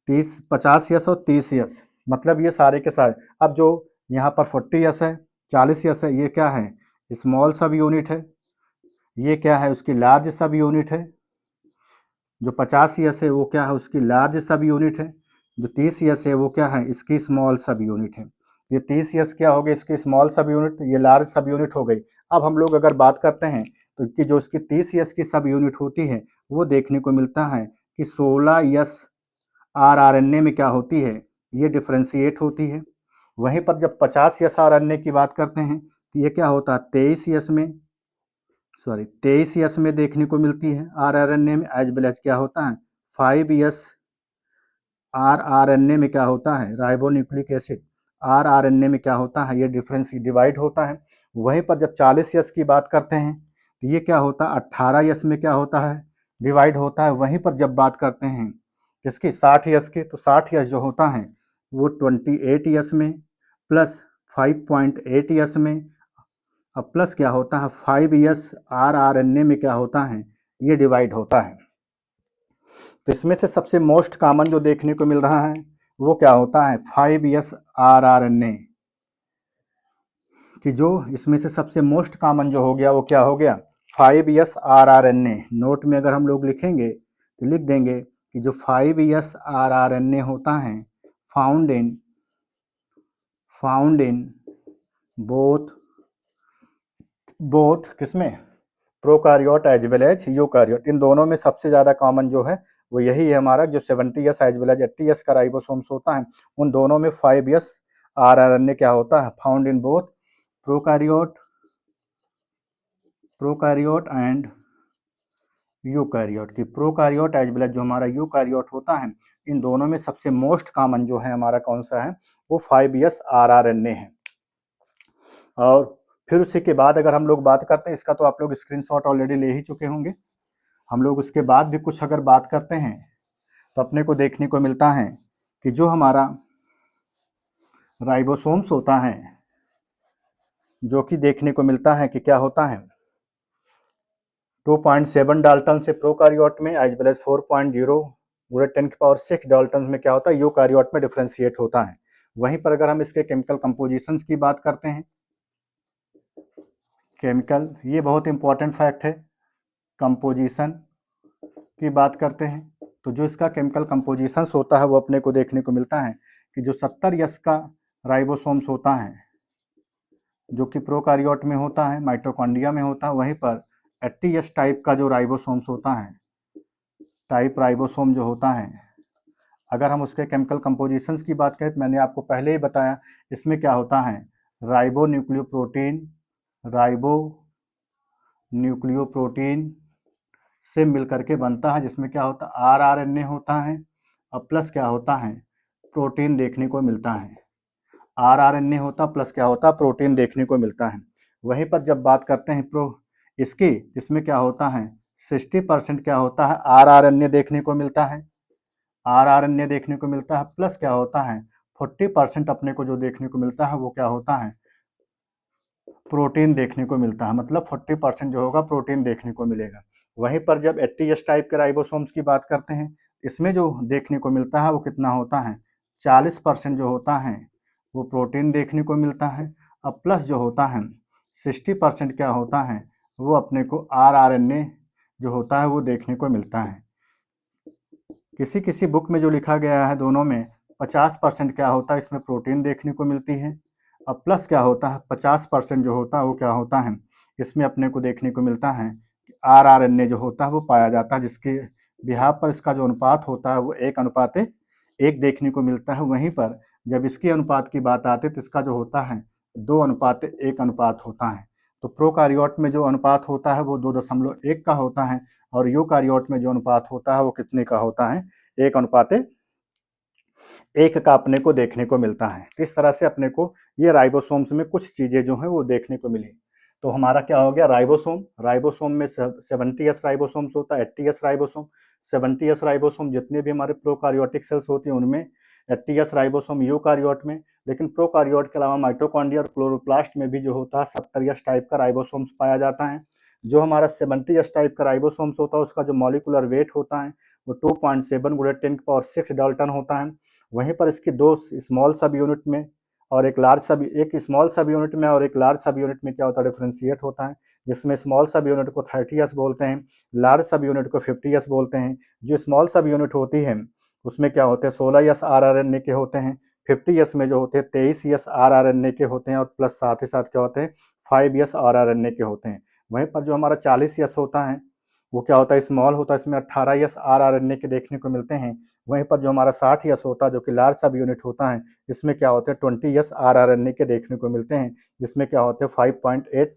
50S और 30S, मतलब ये सारे के सारे। अब जो यहाँ पर 40S है 40S है, ये क्या है, स्मॉल सब यूनिट है। ये क्या है, उसकी लार्ज सब यूनिट है। जो 50S है वो क्या है, उसकी लार्ज सब यूनिट है। जो 30S है वो क्या है, इसकी स्मॉल सब यूनिट है। ये 30S क्या हो गई, इसकी स्मॉल सब यूनिट, ये लार्ज सब यूनिट हो गई। अब हम लोग अगर बात करते हैं तो कि जो इसकी 30S की सब यूनिट होती है वो देखने को मिलता है कि 16S rRNA में क्या होती है, ये डिफ्रेंशिएट होती है। वहीं पर जब 50S rRNA की बात करते हैं तो ये क्या होता है 23S में देखने को मिलती है rRNA में, एज वेल एज क्या होता है 5S rRNA में क्या होता है, राइबोन्यूक्लिक एसिड rRNA में क्या होता है, ये डिफरेंस डिवाइड होता है। वहीं पर जब 40S की बात करते हैं तो ये क्या होता है 18S में क्या होता है, डिवाइड होता है। वहीं पर जब बात करते हैं किसकी, 60S की, तो 60S जो होता है वो 28S में प्लस 5.8S में, अब प्लस क्या होता है 5S rRNA में क्या होता है, ये डिवाइड होता है। तो इसमें से सबसे मोस्ट कॉमन जो देखने को मिल रहा है वो क्या होता है 5S rRNA, कि जो इसमें से सबसे मोस्ट कॉमन जो हो गया वो क्या हो गया 5S rRNA। नोट में अगर हम लोग लिखेंगे तो लिख देंगे कि जो 5S rRNA होता है फाउंड इन बोथ किसमें, prokaryote as well as eukaryote. इन दोनों में सबसे ज़्यादा कॉमन जो है वो यही है हमारा, जो 70S as well as 80S का राइबोसोम्स होता है उन दोनों में 5S rRNA क्या होता है, found in both prokaryote and eukaryote. की प्रोकैरियोट एज वेल एज जो हमारा यूकैरियोट होता है, इन दोनों में सबसे मोस्ट कॉमन जो है हमारा कौन सा है, वो 5S rRNA है। और फिर उसी के बाद अगर हम लोग बात करते हैं, इसका तो आप लोग स्क्रीनशॉट ऑलरेडी ले ही चुके होंगे, हम लोग उसके बाद भी कुछ अगर बात करते हैं तो अपने को देखने को मिलता है कि जो हमारा राइबोसोम्स होता है, जो कि देखने को मिलता है कि क्या होता है 2.7 डाल्टन से प्रोकारियोट में एज वेल एज 4.0 गुणे 10⁶ डाल्टन में क्या होता है यूकारियोट में डिफ्रेंशिएट होता है। वहीं पर अगर हम इसके केमिकल कंपोजिशंस की बात करते हैं, केमिकल, ये बहुत इंपॉर्टेंट फैक्ट है, कंपोजिशन की बात करते हैं तो जो इसका केमिकल कंपोजिशंस होता है वो अपने को देखने को मिलता है कि जो 70S का राइबोसोम्स होता है जो कि प्रोकारियोट में होता है, माइटोकॉन्ड्रिया में होता है, वहीं पर 80S टाइप का जो राइबोसोम्स होता है, टाइप राइबोसोम जो होता है, अगर हम उसके केमिकल कंपोजिशंस की बात करें तो मैंने आपको पहले ही बताया इसमें क्या होता है राइबो न्यूक्लियोप्रोटीन से मिलकर के बनता है, जिसमें क्या होता है rRNA होता है और प्लस क्या होता है प्रोटीन देखने को मिलता है, rRNA होता प्लस क्या होता प्रोटीन देखने को मिलता है। वहीं पर जब बात करते हैं इसकी, इसमें क्या होता है 60% क्या होता है rRNA देखने को मिलता है, rRNA देखने को मिलता है, प्लस क्या होता है 40% अपने को जो देखने को मिलता है वो क्या होता है प्रोटीन देखने को मिलता है, मतलब 40% जो होगा प्रोटीन देखने को मिलेगा। वहीं पर जब 80S टाइप के राइबोसोम्स की बात करते हैं, इसमें जो देखने को मिलता है वो कितना होता है 40% जो होता है वो प्रोटीन देखने को मिलता है, अब प्लस जो होता है 60% क्या होता है वो अपने को rRNA जो होता है वो देखने को मिलता है। किसी किसी बुक में जो लिखा गया है दोनों में 50% क्या होता है इसमें प्रोटीन देखने को मिलती है, अब प्लस क्या होता है 50% जो होता है वो क्या होता है इसमें अपने को देखने को मिलता है कि rRNA जो होता है वो पाया जाता है, जिसके बिहार पर इसका जो अनुपात होता है वो 1:1 देखने को मिलता है। वहीं पर जब इसके अनुपात की बात आती है तो इसका जो होता है 2:1 अनुपात होता है। तो प्रोकारियोट में जो अनुपात होता है वो 2.1 का होता है और यूकारियोट में जो अनुपात होता है वो कितने का होता है 1:1 का अपने को देखने को मिलता है। तो इस तरह से अपने को ये राइबोसोम्स में कुछ चीज़ें जो हैं वो देखने को मिली। तो हमारा क्या हो गया राइबोसोम में 70S राइबोसोम्स होता है, 80S राइबोसोम। 70S राइबोसोम जितने भी हमारे प्रोकारियोटिक सेल्स होती हैं उनमें, 80S राइबोसोम यूकारियोट में, लेकिन प्रोकारियोट के अलावा माइटोकॉन्ड्रिया और क्लोरोप्लास्ट में भी जो होता है 70S टाइप का राइबोसोम्स पाया जाता है। जो हमारा 70S टाइप का राइबोसोम्स होता है उसका जो मॉलिकुलर वेट होता है वो 2.7 गुणे 10⁶ डाल्टन होता है। वहीं पर इसकी दो स्मॉल सब यूनिट में और एक लार्ज सब, एक स्मॉल सब यूनिट में और एक लार्ज सब यूनिट में क्या होता है डिफ्रेंशिएट होता है, जिसमें स्मॉल सब यूनिट को 30S बोलते हैं, लार्ज सब यूनिट को 50S बोलते हैं। जो स्मॉल सब यूनिट होती है उसमें क्या होते हैं 16S rRNA के होते हैं, 50S में जो होते हैं 23S rRNA के होते हैं और प्लस साथ ही साथ क्या होते हैं 5S rRNA के होते हैं। वहीं पर जो हमारा 40S होता है वो क्या होता है स्मॉल होता है, इसमें 18S rRNA के देखने को मिलते हैं। वहीं पर जो हमारा 60S होता है जो कि लार्ज सब यूनिट होता है, इसमें क्या होते हैं 20S rRNA के देखने को मिलते हैं, जिसमें क्या होते हैं 5.8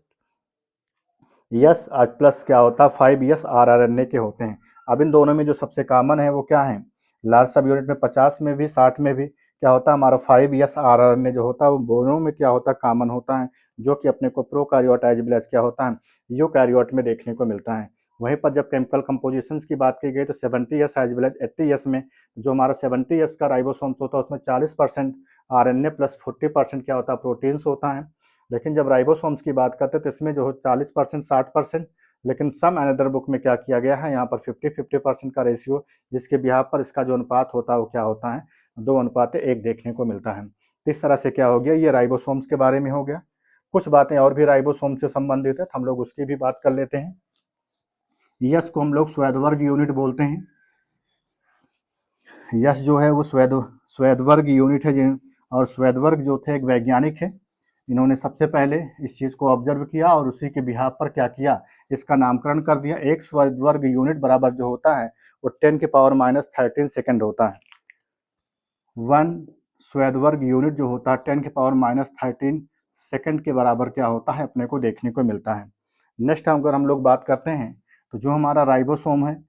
यस आज प्लस क्या होता है 5S rRNA के होते हैं। अब इन दोनों में जो सबसे कॉमन है वो क्या है, लार्ज सब यूनिट में 50 में भी 60 में भी क्या होता है हमारा 5S rRNA जो होता है वो दोनों में क्या होता है कॉमन होता है, जो कि अपने को प्रोकारियोट एज वेल एज क्या होता है यूकारियोट में देखने को मिलता है। वहीं पर जब केमिकल कंपोजिशंस की बात की गई तो 70S as well as 80S में जो हमारा 70S का राइबोसोम्स होता है उसमें 40% RNA प्लस 40% क्या होता है प्रोटीन्स होता है। लेकिन जब राइबोसोम्स की बात करते हैं तो इसमें जो 40% 60%, लेकिन सम अनदर बुक में क्या किया गया है यहाँ पर 50-50% का रेशियो, जिसके बिहार पर इसका जो अनुपात होता है वो क्या होता है 2:1 देखने को मिलता है। तो इस तरह से क्या हो गया ये राइबोसोम्स के बारे में हो गया। कुछ बातें और भी राइबोसोम से संबंधित है तो हम लोग उसकी भी बात कर लेते हैं। यस को हम लोग स्वेदवर्ग यूनिट बोलते हैं। यश जो है वो स्वेदवर्ग यूनिट है और स्वेदवर्ग जो थे एक वैज्ञानिक है, इन्होंने सबसे पहले इस चीज़ को ऑब्जर्व किया और उसी के बिहाफ पर क्या किया इसका नामकरण कर दिया। एक स्वेदवर्ग यूनिट बराबर जो होता है वो 10⁻13 सेकेंड होता है। 1 स्वेदवर्ग यूनिट जो होता है 10⁻13 सेकेंड के बराबर क्या होता है अपने को देखने को मिलता है। नेक्स्ट अगर हम लोग बात करते हैं तो जो हमारा राइबोसोम है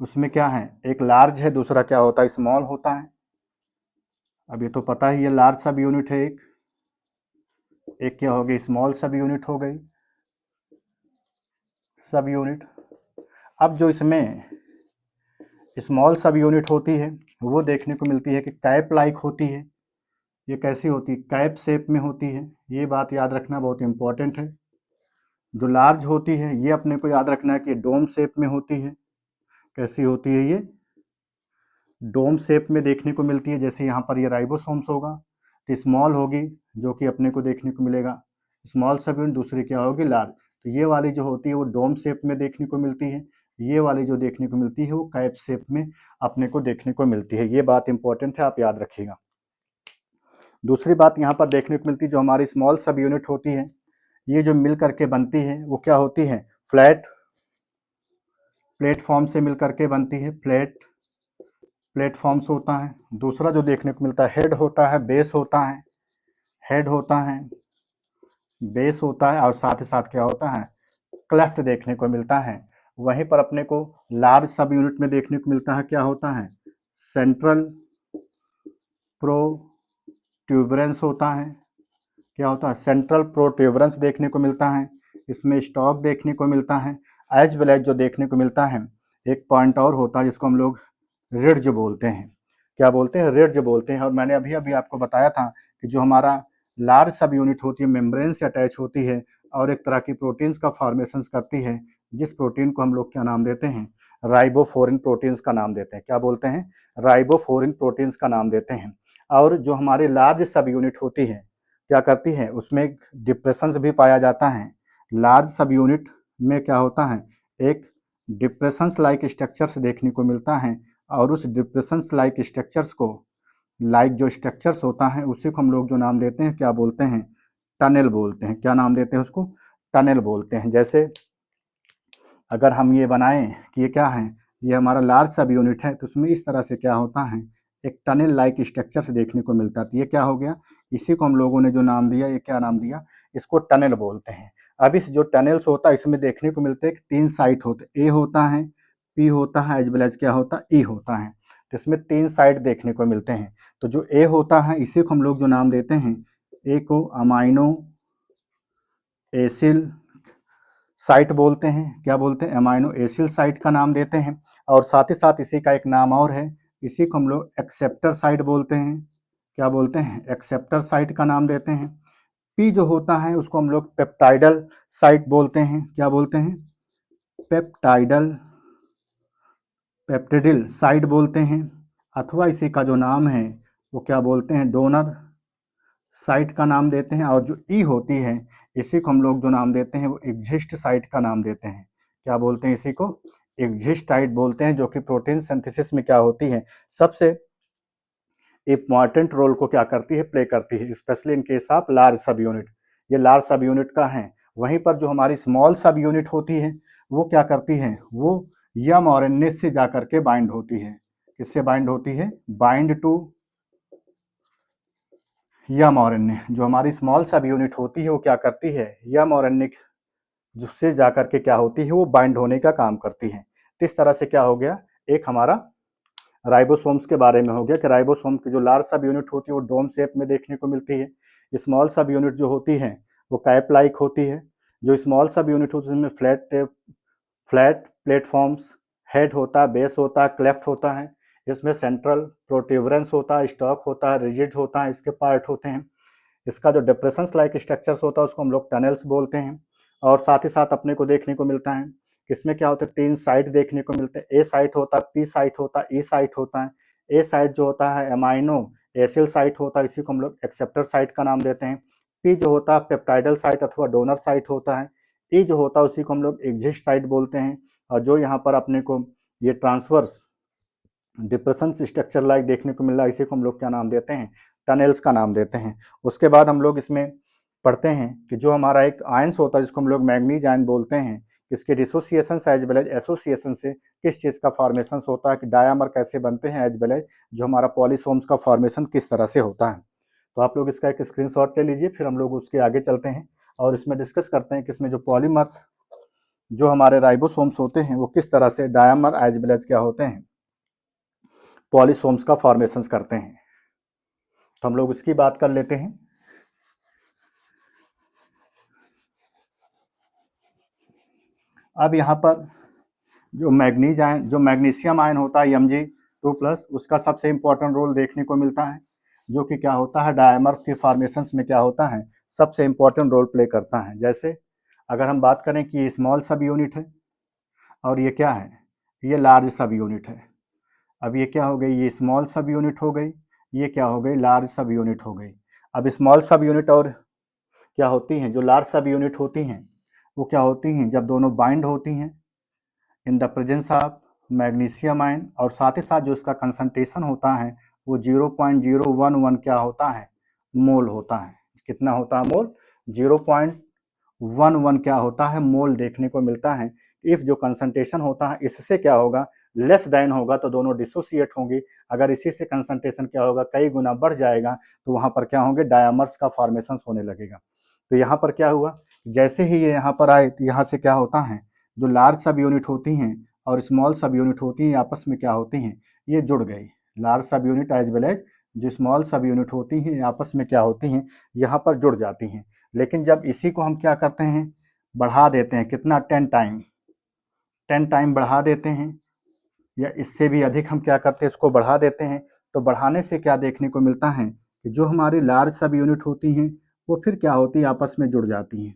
उसमें क्या है एक लार्ज है, दूसरा क्या होता है स्मॉल होता है। अब ये तो पता ही है लार्ज सब यूनिट है एक, एक क्या होगी, स्मॉल सब यूनिट हो गई, सब यूनिट। अब जो इसमें स्मॉल सब यूनिट होती है वो देखने को मिलती है कि कैप लाइक होती है। ये कैसी होती है, कैप शेप में होती है, ये बात याद रखना बहुत इंपॉर्टेंट है। जो लार्ज होती है ये अपने को याद रखना है कि डोम शेप में होती है। कैसी होती है ये, डोम शेप में देखने को मिलती है। जैसे यहाँ पर ये राइबोसोम्स होगा तो स्मॉल होगी जो कि अपने को देखने को मिलेगा स्मॉल सब यूनिट, दूसरी क्या होगी लार्ज। तो ये वाली जो होती है वो डोम शेप में देखने को मिलती है, ये वाली जो देखने को मिलती है वो कैप शेप में अपने को देखने को मिलती है। ये बात इंपॉर्टेंट है, आप याद रखिएगा। दूसरी बात यहाँ पर देखने को मिलती है, जो हमारी स्मॉल सब यूनिट होती है ये जो मिल करके बनती है वो क्या होती है, फ्लैट प्लेटफॉर्म से मिल करके बनती है, फ्लैट प्लेटफॉर्म्स होता है। दूसरा जो देखने को मिलता है हेड होता है, बेस होता है, हेड होता है, बेस होता है, और साथ ही साथ क्या होता है, क्लेफ्ट देखने को मिलता है। वहीं पर अपने को लार्ज सब यूनिट में देखने को मिलता है क्या होता है, सेंट्रल प्रोट्यूबरेंस होता है। क्या होता है, सेंट्रल प्रोट्यूबरेंस देखने को मिलता है। इसमें स्टॉक देखने को मिलता है। एज वेल एज जो देखने को मिलता है एक पॉइंट और होता है जिसको हम लोग रिड्ज बोलते हैं। क्या बोलते हैं, रिड्ज बोलते हैं। और मैंने अभी अभी आपको बताया था कि जो हमारा लार्ज सब यूनिट होती है मेम्ब्रेन से अटैच होती है और एक तरह की प्रोटीन्स का फॉर्मेशन करती है, जिस प्रोटीन को हम लोग क्या नाम देते हैं, राइबोफोरिन प्रोटीन्स का नाम देते हैं। क्या बोलते हैं, राइबोफोरिन प्रोटीन्स का नाम देते हैं। और जो हमारी लार्ज सब यूनिट होती है क्या करती है, उसमें डिप्रेशंस भी पाया जाता है। लार्ज सब यूनिट में क्या होता है, एक डिप्रेशंस लाइक स्ट्रक्चर्स देखने को मिलता है, और उस डिप्रेशंस लाइक स्ट्रक्चर्स को, लाइक जो स्ट्रक्चर्स होता है उसी को हम लोग जो नाम देते हैं क्या बोलते हैं, टनल बोलते हैं। क्या नाम देते हैं उसको, टनल बोलते हैं। जैसे अगर हम ये बनाएं कि ये क्या है, ये हमारा लार्ज सब यूनिट है, तो उसमें इस तरह से क्या होता है, एक टनल लाइक स्ट्रक्चर्स देखने को मिलता है। तो ये क्या हो गया, इसी को हम लोगों ने जो नाम दिया, ये क्या नाम दिया, इसको टनल बोलते हैं। अब इस जो टनल्स होता है इसमें देखने को मिलते हैं कि 3 साइट होते, ए होता है, पी होता है, एज वेल एज क्या होता है, ई होता है। तो इसमें 3 साइट देखने को मिलते हैं। तो जो ए होता है इसी को हम लोग जो नाम देते हैं, ए को अमाइनो एसिल साइट बोलते हैं। क्या बोलते हैं, अमाइनो एसिल साइट का नाम देते हैं। और साथ ही साथ इसी का एक नाम और है, इसी को हम लोग एक्सेप्टर साइट बोलते हैं। क्या बोलते हैं, एक्सेप्टर साइट का नाम देते हैं। पी जो होता है उसको हम लोग पेप्टाइडल साइट बोलते हैं। क्या बोलते हैं, पेप्टाइडल पेप्टिडिल साइट बोलते हैं। अथवा इसी का जो नाम है वो क्या बोलते हैं, डोनर साइट का नाम देते हैं। और जो ई होती है इसी को हम लोग जो नाम देते हैं वो एग्जिस्ट साइट का नाम देते हैं। क्या बोलते हैं, इसी को एग्जिस्ट साइट बोलते हैं, जो कि प्रोटीन सिंथेसिस में क्या होती है, सबसे इंपॉर्टेंट रोल को क्या करती है, प्ले करती है, specially in case of large सब यूनिट। ये लार्ज सब यूनिट का है। वहीं पर जो हमारी स्मॉल सब यूनिट होती है वो क्या करती है, वो यम और एन से जा करके बाइंड होती है। किससे बाइंड होती है, बाइंड टू यम और एन। जो हमारी स्मॉल सब यूनिट होती है वो क्या करती है, यम और एन जिससे जा करके क्या होती है, वो बाइंड होने का काम करती है। तो इस तरह से क्या हो गया, एक हमारा राइबोसोम्स के बारे में हो गया कि राइबोसोम की जो लार्ज सब यूनिट होती है वो डोम शेप में देखने को मिलती है। स्मॉल सब यूनिट जो होती है वो कैप लाइक होती है। जो स्मॉल सब यूनिट होती है उसमें फ्लैट प्लेटफॉर्म्स, हेड होता है, बेस होता है, क्लेफ्ट होता है। इसमें सेंट्रल प्रोट्यूबरेंस होता है, स्टॉक होता है, रिजिड होता है, इसके पार्ट होते हैं। इसका जो डिप्रेशंस लाइक स्ट्रक्चर्स होता है उसको हम लोग टनल्स बोलते हैं। और साथ ही साथ अपने को देखने को मिलता है कि इसमें क्या होता है, 3 साइट देखने को मिलते हैं। ए साइट होता है, पी साइट होता है, ई साइट होता है। ए साइट जो होता है अमाइनो एसिल साइट होता है, इसी को हम लोग एक्सेप्टर साइट का नाम देते हैं। पी जो होता है पेप्टाइडल साइट अथवा डोनर साइट होता है। ई जो होता है उसी को हम लोग एग्जिस्ट साइट बोलते हैं। और जो यहाँ पर अपने को ये ट्रांसवर्स डिप्रेशन स्ट्रक्चर लाइक देखने को मिल रहा है, इसी को हम लोग क्या नाम देते हैं, टनल्स का नाम देते हैं। उसके बाद हम लोग इसमें पढ़ते हैं कि जो हमारा एक आयंस होता है जिसको हम लोग मैग्नीज आयन बोलते हैं, इसके dissociation as well as association से किस चीज़ का फॉर्मेशन होता है, कि डायामर कैसे बनते हैं, एज वेल एज जो हमारा पॉलीसोम्स का फॉर्मेशन किस तरह से होता है। तो आप लोग इसका एक स्क्रीनशॉट ले लीजिए, फिर हम लोग उसके आगे चलते हैं और इसमें डिस्कस करते हैं कि इसमें जो पॉलीमर्स जो हमारे राइबोसोम्स होते हैं वो किस तरह से डायामर एज वेल एज क्या होते हैं, पॉलीसोम्स का फॉर्मेशन करते हैं। तो हम लोग उसकी बात कर लेते हैं। अब यहाँ पर जो मैग्नीज आयन, जो मैग्नीशियम आयन होता है Mg2+, उसका सबसे इम्पोर्टेंट रोल देखने को मिलता है, जो कि क्या होता है डायमर के फॉर्मेशंस में क्या होता है सबसे इम्पोर्टेंट रोल प्ले करता है। जैसे अगर हम बात करें कि ये स्मॉल सब यूनिट है और ये क्या है, ये लार्ज सब यूनिट है। अब ये क्या हो गई, ये स्मॉल सब यूनिट हो गई, ये क्या हो गई लार्ज सब यूनिट हो गई। अब स्मॉल सब यूनिट और क्या होती हैं, जो लार्ज सब यूनिट होती हैं वो क्या होती हैं, जब दोनों बाइंड होती हैं in the presence of magnesium ion, और साथ ही साथ जो इसका कंसंट्रेशन होता है वो 0.011 क्या होता है मोल होता है। कितना होता है मोल, 0.11 क्या होता है मोल देखने को मिलता है। इफ जो कंसंट्रेशन होता है इससे क्या होगा लेस देन होगा तो दोनों डिसोसिएट होंगे। अगर इसी से कंसंट्रेशन क्या होगा कई गुना बढ़ जाएगा तो वहाँ पर क्या होंगे डायमर्स का फॉर्मेशन होने लगेगा। तो यहाँ पर क्या हुआ, जैसे ही ये यहाँ पर आए तो यहाँ से क्या होता है जो लार्ज सब यूनिट होती हैं और स्मॉल सब यूनिट होती हैं आपस में क्या होती हैं ये जुड़ गई। Large subunit as well as जो स्मॉल सब यूनिट होती हैं आपस में क्या होती हैं यहाँ पर जुड़ जाती हैं। लेकिन जब इसी को हम क्या करते हैं बढ़ा देते हैं, कितना 10 टाइम बढ़ा देते हैं या इससे भी अधिक हम क्या करते हैं इसको बढ़ा देते हैं, तो बढ़ाने से क्या देखने को मिलता है कि जो हमारी लार्ज सब यूनिट होती हैं वो फिर क्या होती है आपस में जुड़ जाती हैं।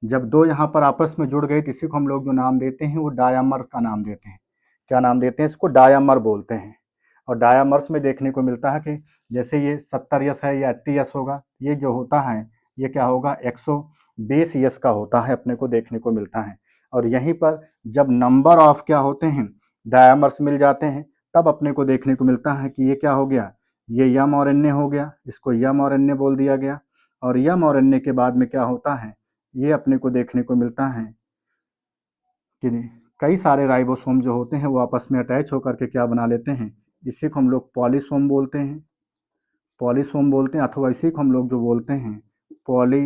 जब दो यहाँ पर आपस में जुड़ गए तो इसी को हम लोग जो नाम देते हैं वो डायमर का नाम देते हैं। क्या नाम देते हैं इसको, डायमर बोलते हैं। और डायमर्स में देखने को मिलता है कि जैसे ये 70 यस है या 80 यस होगा, ये जो होता है ये क्या होगा 120 यस का होता है अपने को देखने को मिलता है। और यहीं पर जब नंबर ऑफ क्या होते हैं डायमर्स मिल जाते हैं तब अपने को देखने को मिलता है कि ये क्या हो गया, ये यम और एन ए हो गया, इसको यम और एन ए बोल दिया गया। और यम और एन ए के बाद में क्या होता है ये अपने को देखने को मिलता है कि कई सारे राइबोसोम जो होते हैं वो आपस में अटैच होकर के क्या बना लेते हैं, इसी को हम लोग पॉलीसोम बोलते हैं, पॉलीसोम बोलते हैं, अथवा इसी को हम लोग जो बोलते हैं पॉली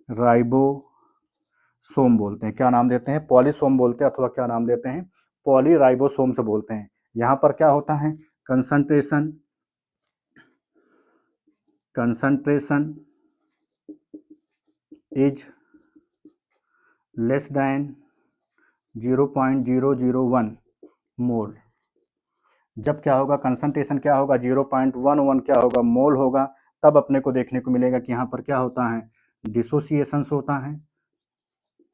राइबोसोम बोलते हैं। क्या नाम देते हैं, पॉलीसोम बोलते हैं अथवा क्या नाम देते हैं पॉली राइबोसोम से बोलते हैं। यहाँ पर क्या होता है कंसंट्रेशन इज लेस दैन 0.001 मोल। जब क्या होगा कंसंट्रेशन क्या होगा 0.11 क्या होगा मोल होगा, तब अपने को देखने को मिलेगा कि यहाँ पर क्या होता है डिसोसिएशंस होता है।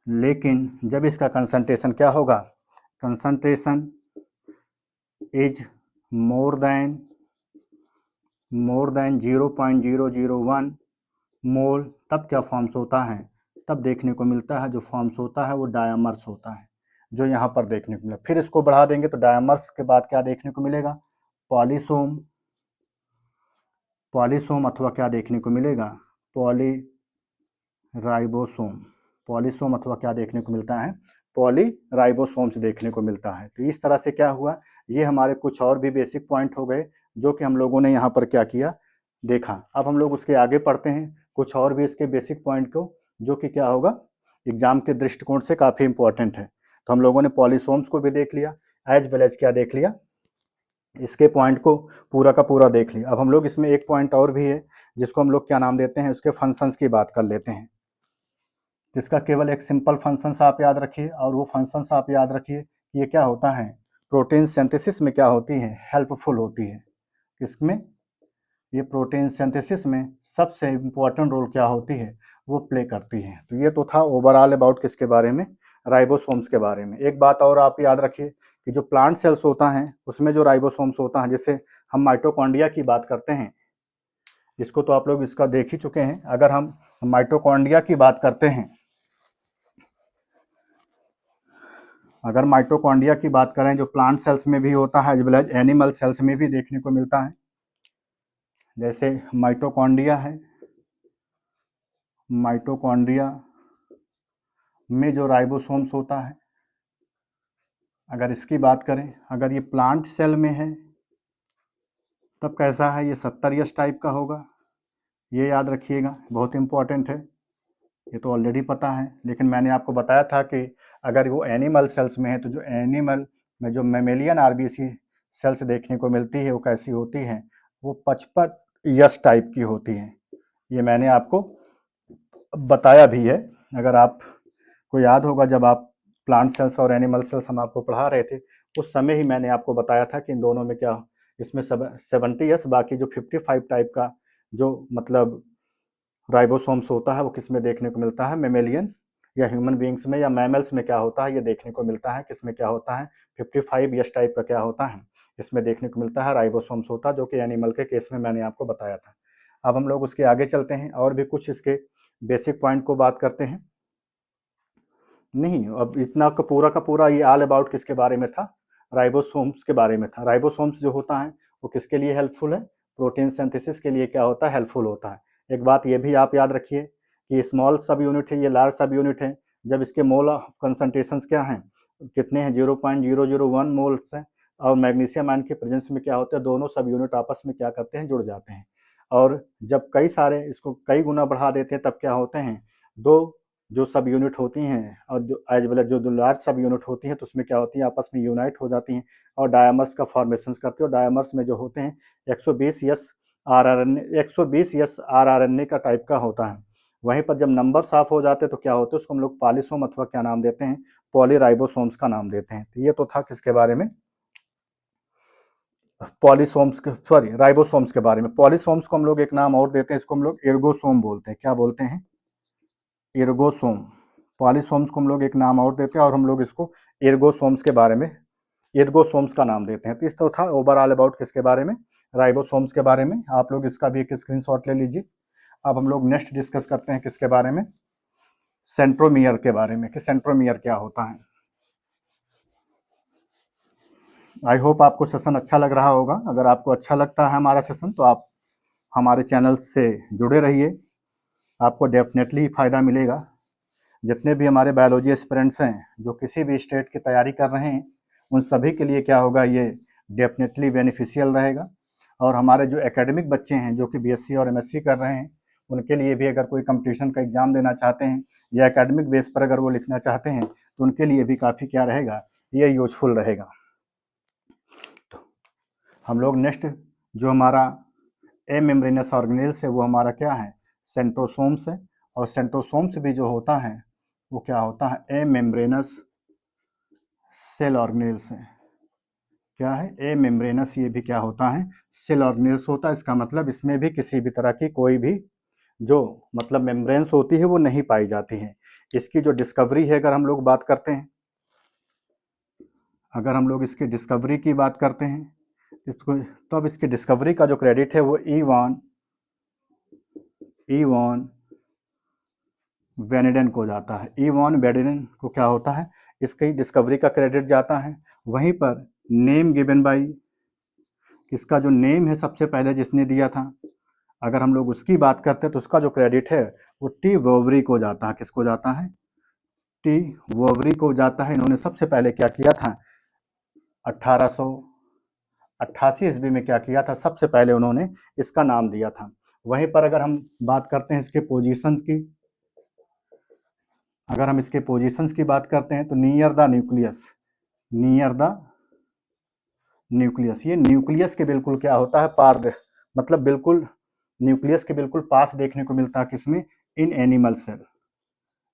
लेकिन जब इसका कंसंट्रेशन क्या होगा कंसंट्रेशन इज मोर देन 0.001 मोल, तब क्या फॉर्म्स होता है, तब देखने को मिलता है जो फॉर्म्स होता है वो डायमर्स होता है जो यहाँ पर देखने को मिला। फिर इसको बढ़ा देंगे तो डायमर्स के बाद क्या देखने को मिलेगा पॉलीसोम, पॉलीसोम अथवा क्या देखने को मिलेगा पॉली राइबोसोम, पॉलीसोम अथवा क्या देखने को मिलता है पॉली राइबोसोम्स देखने को मिलता है। तो इस तरह से क्या हुआ, ये हमारे कुछ और भी बेसिक पॉइंट हो गए जो कि हम लोगों ने यहाँ पर क्या किया देखा। अब हम लोग उसके आगे पढ़ते हैं कुछ और भी इसके बेसिक पॉइंट को जो कि क्या होगा एग्जाम के दृष्टिकोण से काफ़ी इंपॉर्टेंट है। तो हम लोगों ने पॉलीसोम्स को भी देख लिया एज वेल एज क्या देख लिया इसके पॉइंट को पूरा का पूरा देख लिया। अब हम लोग इसमें एक पॉइंट और भी है जिसको हम लोग क्या नाम देते हैं उसके फंक्शंस की बात कर लेते हैं। जिसका केवल एक सिंपल फंक्शंस आप याद रखिए और वो फंक्शंस आप याद रखिए कि ये क्या होता है प्रोटीन सिंथेसिस में क्या होती है हेल्पफुल होती है। इसमें ये प्रोटीन सिंथेसिस में सबसे इम्पोर्टेंट रोल क्या होती है वो प्ले करती है। तो ये तो था ओवरऑल अबाउट किसके बारे में राइबोसोम्स के बारे में। एक बात और आप याद रखिए कि जो प्लांट सेल्स होता है उसमें जो राइबोसोम्स होता है जैसे हम माइटोकॉन्ड्रिया की बात करते हैं, इसको तो आप लोग इसका देख ही चुके हैं। अगर हम माइटोकॉन्ड्रिया की बात करते हैं, अगर माइटोकॉन्ड्रिया की बात करें जो प्लांट सेल्स में भी होता है as well as animal cells में भी देखने को मिलता है। जैसे माइटोकॉन्ड्रिया है, माइटोकॉन्ड्रिया में जो राइबोसोम्स होता है अगर इसकी बात करें, अगर ये प्लांट सेल में है तब कैसा है ये 70 यस टाइप का होगा, ये याद रखिएगा बहुत इंपॉर्टेंट है। ये तो ऑलरेडी पता है लेकिन मैंने आपको बताया था कि अगर वो एनिमल सेल्स में है तो जो एनिमल में जो मेमेलियन आरबीसी सेल्स देखने को मिलती है वो कैसी होती है वो 55 यस टाइप की होती है। ये मैंने आपको बताया भी है, अगर आप आपको याद होगा जब आप प्लांट सेल्स और एनिमल सेल्स हम आपको पढ़ा रहे थे, उस समय ही मैंने आपको बताया था कि इन दोनों में क्या, इसमें 70 बाकी जो 55 टाइप का जो मतलब राइबोसोम्स होता है वो किस में देखने को मिलता है, मेमेलियन या ह्यूमन बींग्स में या मैमल्स में क्या होता है ये देखने को मिलता है। किस में क्या होता है, 55 यस टाइप का क्या होता है, इसमें देखने को मिलता है राइबोसोम्स होता है, जो कि एनिमल के केस में मैंने आपको बताया था। अब हम लोग उसके आगे चलते हैं और भी कुछ इसके बेसिक पॉइंट को बात करते हैं। नहीं, अब इतना का पूरा ये ऑल अबाउट किसके बारे में था, राइबोसोम्स के बारे में था। राइबोसोम्स जो होता है वो किसके लिए हेल्पफुल है, प्रोटीन सिंथेसिस के लिए क्या होता है, हेल्पफुल होता है। एक बात ये भी आप याद रखिए कि स्मॉल सब यूनिट है, ये लार्ज सब यूनिट है, जब इसके मोल ऑफ कंसंट्रेशंस क्या हैं, कितने हैं, 0.001 मोल्स हैं, और मैग्नीशियम आयन के प्रेजेंस में क्या होता है, दोनों सब यूनिट आपस में क्या करते हैं, जुड़ जाते हैं। और जब कई सारे इसको कई गुना बढ़ा देते हैं तब क्या होते हैं, दो जो सब यूनिट होती हैं और जो एज वेल जो लार्ज सब यूनिट होती हैं तो उसमें क्या होती हैं, आपस में यूनाइट हो जाती हैं और डायमर्स का फॉर्मेशन करती है। और डायमर्स में जो होते हैं 120 यस RRNA का टाइप का होता है। वहीं पर जब नंबर साफ हो जाते हैं तो क्या होता है, उसको हम लोग पॉलीसोम अथवा क्या नाम देते हैं, पॉलीराइबोसोम्स का नाम देते हैं। तो ये तो था किसके बारे में, पॉलीसोम्स के, सॉरी राइबोसोम्स के बारे में। पॉलीसोम्स को हम लोग एक नाम और देते हैं, इसको हम लोग एर्गोसोम बोलते हैं। क्या बोलते हैं, एर्गोसोम। पॉलीसोम्स को हम लोग एक नाम और देते हैं और हम लोग इसको एर्गोसोम्स के बारे में, एर्गोसोम्स का नाम देते हैं। तो इस तो था ओवरऑल अबाउट किसके बारे में, राइबोसोम्स के बारे में। आप लोग इसका भी एक स्क्रीनशॉट ले लीजिए। अब हम लोग नेक्स्ट डिस्कस करते हैं किसके बारे में, सेंट्रोमियर के बारे में, कि सेंट्रोमियर क्या होता है। आई होप आपको सेशन अच्छा लग रहा होगा। अगर आपको अच्छा लगता है हमारा सेशन तो आप हमारे चैनल से जुड़े रहिए, आपको डेफिनेटली फ़ायदा मिलेगा। जितने भी हमारे बायोलॉजी एस्पिरेंट्स हैं जो किसी भी स्टेट की तैयारी कर रहे हैं, उन सभी के लिए क्या होगा, ये डेफिनेटली बेनिफिशियल रहेगा। और हमारे जो एकेडमिक बच्चे हैं जो कि बीएससी और एमएससी कर रहे हैं, उनके लिए भी अगर कोई कंपटीशन का एग्ज़ाम देना चाहते हैं या एकेडमिक बेस पर अगर वो लिखना चाहते हैं तो उनके लिए भी काफ़ी क्या रहेगा, ये यूजफुल रहेगा। तो हम लोग नेक्स्ट जो हमारा ए मेम्ब्रेनस ऑर्गेनेल्स है वो हमारा क्या है, सेंट्रोसोम्स है। और सेंट्रोसोम्स भी जो होता है वो क्या होता है, ए मेम्ब्रेनस सेल ऑर्गेनेल्स है। क्या है, ए मेम्ब्रेनस, ये भी क्या होता है, सेल ऑर्गेनेल्स होता है। इसका मतलब इसमें भी किसी भी तरह की कोई भी जो मतलब मेम्ब्रेन्स होती है वो नहीं पाई जाती है। इसकी जो डिस्कवरी है अगर हम लोग बात करते हैं, अगर हम लोग इसकी डिस्कवरी की बात करते हैं इसको, तो अब इसकी डिस्कवरी का जो क्रेडिट है वो ईवान वेनेडेन को जाता है। ईवान वेनेडेन को क्या होता है, इसकी डिस्कवरी का क्रेडिट जाता है। वहीं पर नेम गिवन बाई, इसका जो नेम है सबसे पहले जिसने दिया था, अगर हम लोग उसकी बात करते हैं तो उसका जो क्रेडिट है वो टी वोवरी को जाता है। किसको जाता है, टी वोवरी को जाता है। इन्होंने सबसे पहले क्या किया था, 1888 ईस्वी में क्या किया था, सबसे पहले उन्होंने इसका नाम दिया था। वहीं पर अगर हम बात करते हैं इसके पोजीशंस की, अगर हम इसके पोजीशंस की बात करते हैं तो near the nucleus, near the nucleus, ये न्यूक्लियस के बिल्कुल क्या होता है, पार मतलब बिल्कुल न्यूक्लियस के बिल्कुल पास देखने को मिलता है। किसमें, in animal cell,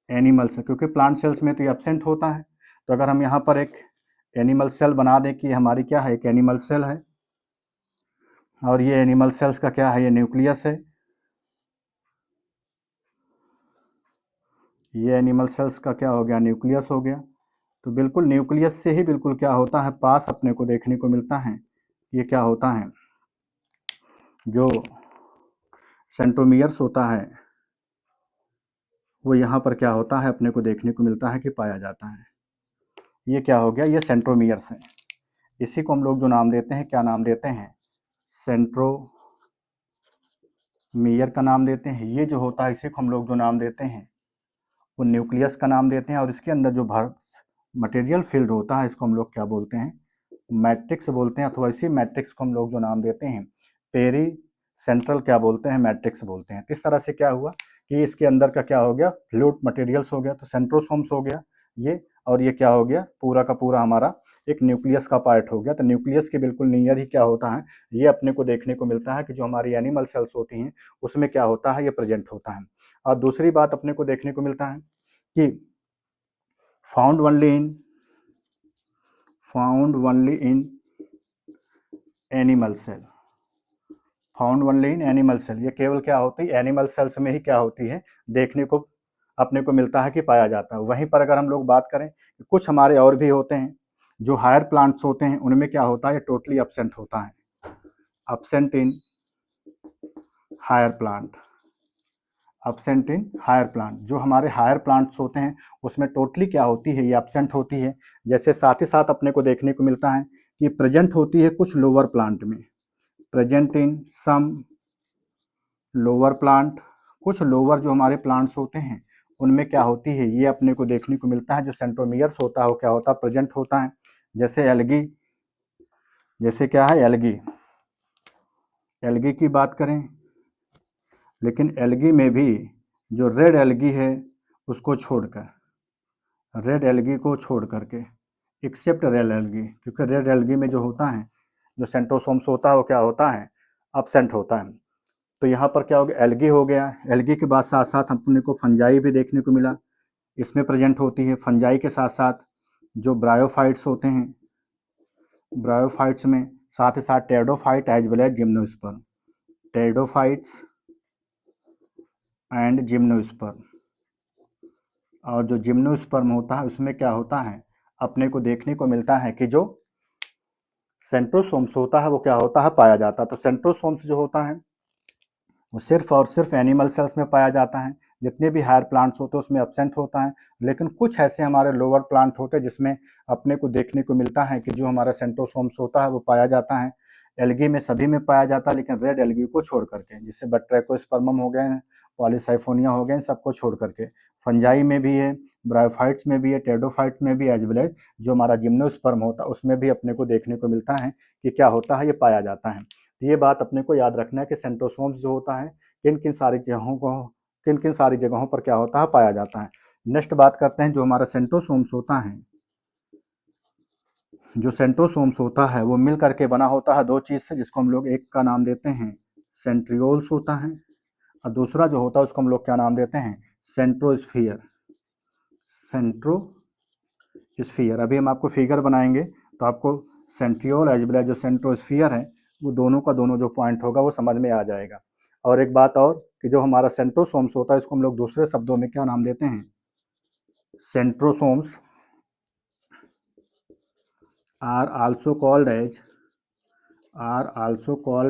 animal cell, क्योंकि प्लांट सेल्स में तो ये एब्सेंट होता है। तो अगर हम यहाँ पर एक एनिमल सेल बना दें कि हमारी क्या है, एक एनिमल सेल है और ये एनिमल सेल्स का क्या है, ये न्यूक्लियस है। ये एनिमल सेल्स का क्या हो गया, न्यूक्लियस हो गया। तो बिल्कुल न्यूक्लियस से ही बिल्कुल क्या होता है, पास अपने को देखने को मिलता है। ये क्या होता है, जो सेंट्रोमियर्स होता है वो यहाँ पर क्या होता है, अपने को देखने को मिलता है कि पाया जाता है। ये क्या हो गया, ये सेंट्रोमियर्स है। इसी को हम लोग जो नाम देते हैं, क्या नाम देते हैं, सेंट्रोमियर का नाम देते हैं। ये जो होता है इसी को हम लोग जो नाम देते हैं वो न्यूक्लियस का नाम देते हैं। और इसके अंदर जो मटेरियल फील्ड होता है इसको हम लोग क्या बोलते हैं, मैट्रिक्स बोलते हैं। अथवा इसी मैट्रिक्स को हम लोग जो नाम देते हैं पेरी सेंट्रल क्या बोलते हैं, मैट्रिक्स बोलते हैं। इस तरह से क्या हुआ कि इसके अंदर का क्या हो गया, फ्लूइड मटेरियल्स हो गया, तो सेंट्रोसोम्स हो गया ये, और ये क्या हो गया, पूरा का पूरा हमारा एक न्यूक्लियस का पार्ट हो गया। तो न्यूक्लियस के बिल्कुल नियर ही क्या होता है, ये अपने को देखने को मिलता है कि जो हमारी एनिमल सेल्स होती हैं उसमें क्या होता है, ये प्रेजेंट होता है। और दूसरी बात अपने को देखने को मिलता है कि found only in animal cell, found only in animal cell, ये केवल क्या होती है, एनिमल सेल्स में ही क्या होती है, देखने को अपने को मिलता है कि पाया जाता है। वहीं पर अगर हम लोग बात करें कि कुछ हमारे और भी होते हैं जो हायर प्लांट्स होते हैं, उनमें क्या होता है, टोटली एब्सेंट होता है, absent in higher plant, absent in higher plant. जो हमारे हायर प्लांट्स होते हैं उसमें टोटली क्या होती है, ये एब्सेंट होती है। जैसे साथ ही साथ अपने को देखने को मिलता है कि प्रेजेंट होती है कुछ लोअर प्लांट में, present in some lower plant, कुछ लोअर जो हमारे प्लांट्स होते हैं उनमें क्या होती है, ये अपने को देखने को मिलता है। जो सेंट्रोमियर्स होता है वो क्या होता है, प्रेजेंट होता है। जैसे एल्गी, जैसे क्या है एल्गी, एल्गी की बात करें, लेकिन एल्गी में भी जो रेड एल्गी है उसको छोड़कर, रेड एल्गी को छोड़ करके, एक्सेप्ट रेड एल्गी, क्योंकि रेड एल्गी में जो होता है, जो सेंट्रोसोम्स होता है वो क्या होता है, एब्सेंट होता है। तो यहाँ पर क्या हो गया, एल्गी हो गया। एल्गी के बाद साथ साथ अपने को फंजाई भी देखने को मिला, इसमें प्रेजेंट होती है। फंजाई के साथ साथ जो ब्रायोफाइट्स होते हैं, ब्रायोफाइट्स में साथ ही साथ pteridophyte as well as gymnosperm, pteridophytes and gymnosperm. और जो जिम्नोस्पर्म होता है उसमें क्या होता है, अपने को देखने को मिलता है कि जो सेंट्रोसोम्स होता है वो क्या होता है, पाया जाता है। तो सेंट्रोसोम्स जो होता है वो सिर्फ और सिर्फ एनिमल सेल्स में पाया जाता है। जितने भी हायर प्लांट्स होते हैं उसमें एब्सेंट होता है, लेकिन कुछ ऐसे हमारे लोअर प्लांट होते हैं जिसमें अपने को देखने को मिलता है कि जो हमारा सेंट्रोसोम्स होता है वो पाया जाता है। एल्गी में सभी में पाया जाता है, लेकिन रेड एल्गी को छोड़ करके, जिससे बट्रैकोस्पर्मम हो गए, पॉलीसाइफोनिया हो गए, इन सबको छोड़ करके। फंजाई में भी है, ब्रायोफाइट्स में भी है, टेरिडोफाइट्स में भी, एज वेल एज जो हमारा जिम्नोस्पर्म होता है उसमें भी अपने को देखने को मिलता है कि क्या होता है, ये पाया जाता है। तो ये बात अपने को याद रखना है कि सेंट्रोसोम्स जो होता है किन किन सारी जगहों पर क्या होता है, पाया जाता है। नेक्स्ट बात करते हैं जो हमारा सेंट्रोसोम्स होता है। जो सेंट्रोसोम्स होता है वो मिल करके बना होता है दो चीज़ से, जिसको हम लोग एक का नाम देते हैं सेंट्रियोल्स होता है, और दूसरा जो होता है उसको हम लोग क्या नाम देते हैं, सेंट्रोस्फियर, सेंट्रोस्फियर। अभी हम आपको फिगर बनाएंगे तो आपको सेंट्रियोल एज वेल एज जो सेंट्रोस्फियर है वो दोनों का दोनों जो पॉइंट होगा वो समझ में आ जाएगा। और एक बात और कि जो हमारा सेंट्रोसोम्स होता है इसको हम लोग दूसरे शब्दों में क्या नाम देते हैं, centrosomes are also called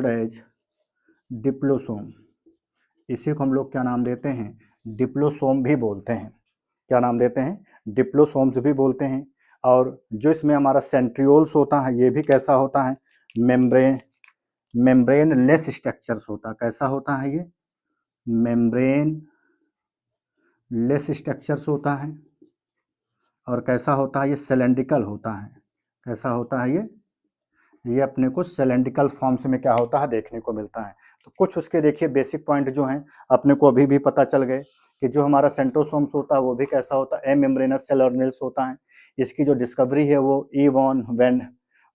as diplosome. इसी को हम लोग क्या नाम देते हैं, डिप्लोसोम भी बोलते हैं। क्या नाम देते हैं, डिप्लोसोम्स भी बोलते हैं। और जो इसमें हमारा सेंट्रियोल्स होता है ये भी कैसा होता है, मेम्ब्रेन लेस स्ट्रक्चर्स होता है। कैसा होता है ये, मेम्ब्रेन लेस स्ट्रक्चर्स होता है। और कैसा होता है ये, सिलेंड्रिकल होता है। कैसा होता है ये अपने को सिलेंड्रिकल फॉर्म्स में क्या होता है, देखने को मिलता है। तो कुछ उसके देखिए बेसिक पॉइंट जो हैं अपने को अभी भी पता चल गए कि जो हमारा सेंट्रोसोम्स होता है वो भी कैसा होता है, एमेम्ब्रेनस सेल ऑर्गेनेल्स होता है। इसकी जो डिस्कवरी है वो वॉन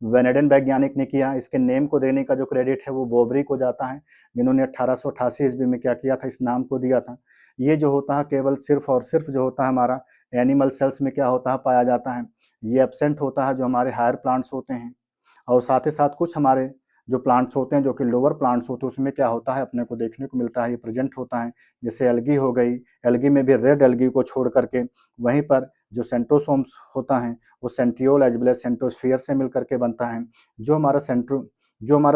वेनेडन वैज्ञानिक ने किया। इसके नेम को देने का जो क्रेडिट है वो बोबरी को जाता है, जिन्होंने 1888 ईस्वी में क्या किया था, इस नाम को दिया था। ये जो होता है केवल सिर्फ और सिर्फ जो होता है हमारा एनिमल सेल्स में क्या होता है, पाया जाता है। ये एब्सेंट होता है जो हमारे हायर प्लांट्स होते हैं। और साथ ही साथ कुछ हमारे जो प्लांट्स होते हैं जो कि लोअर प्लांट्स होते हैं उसमें क्या होता है, अपने को देखने को मिलता है, ये प्रेजेंट होता है। जैसे एल्गी हो गई, एल्गी में भी रेड एल्गी को छोड़ करके वहीं पर जो सेंट्रोसोम्स होता है वो सेंट्रियोल एज वेल एज सेंट्रोस्फियर से मिल करके बनता है। जो हमारा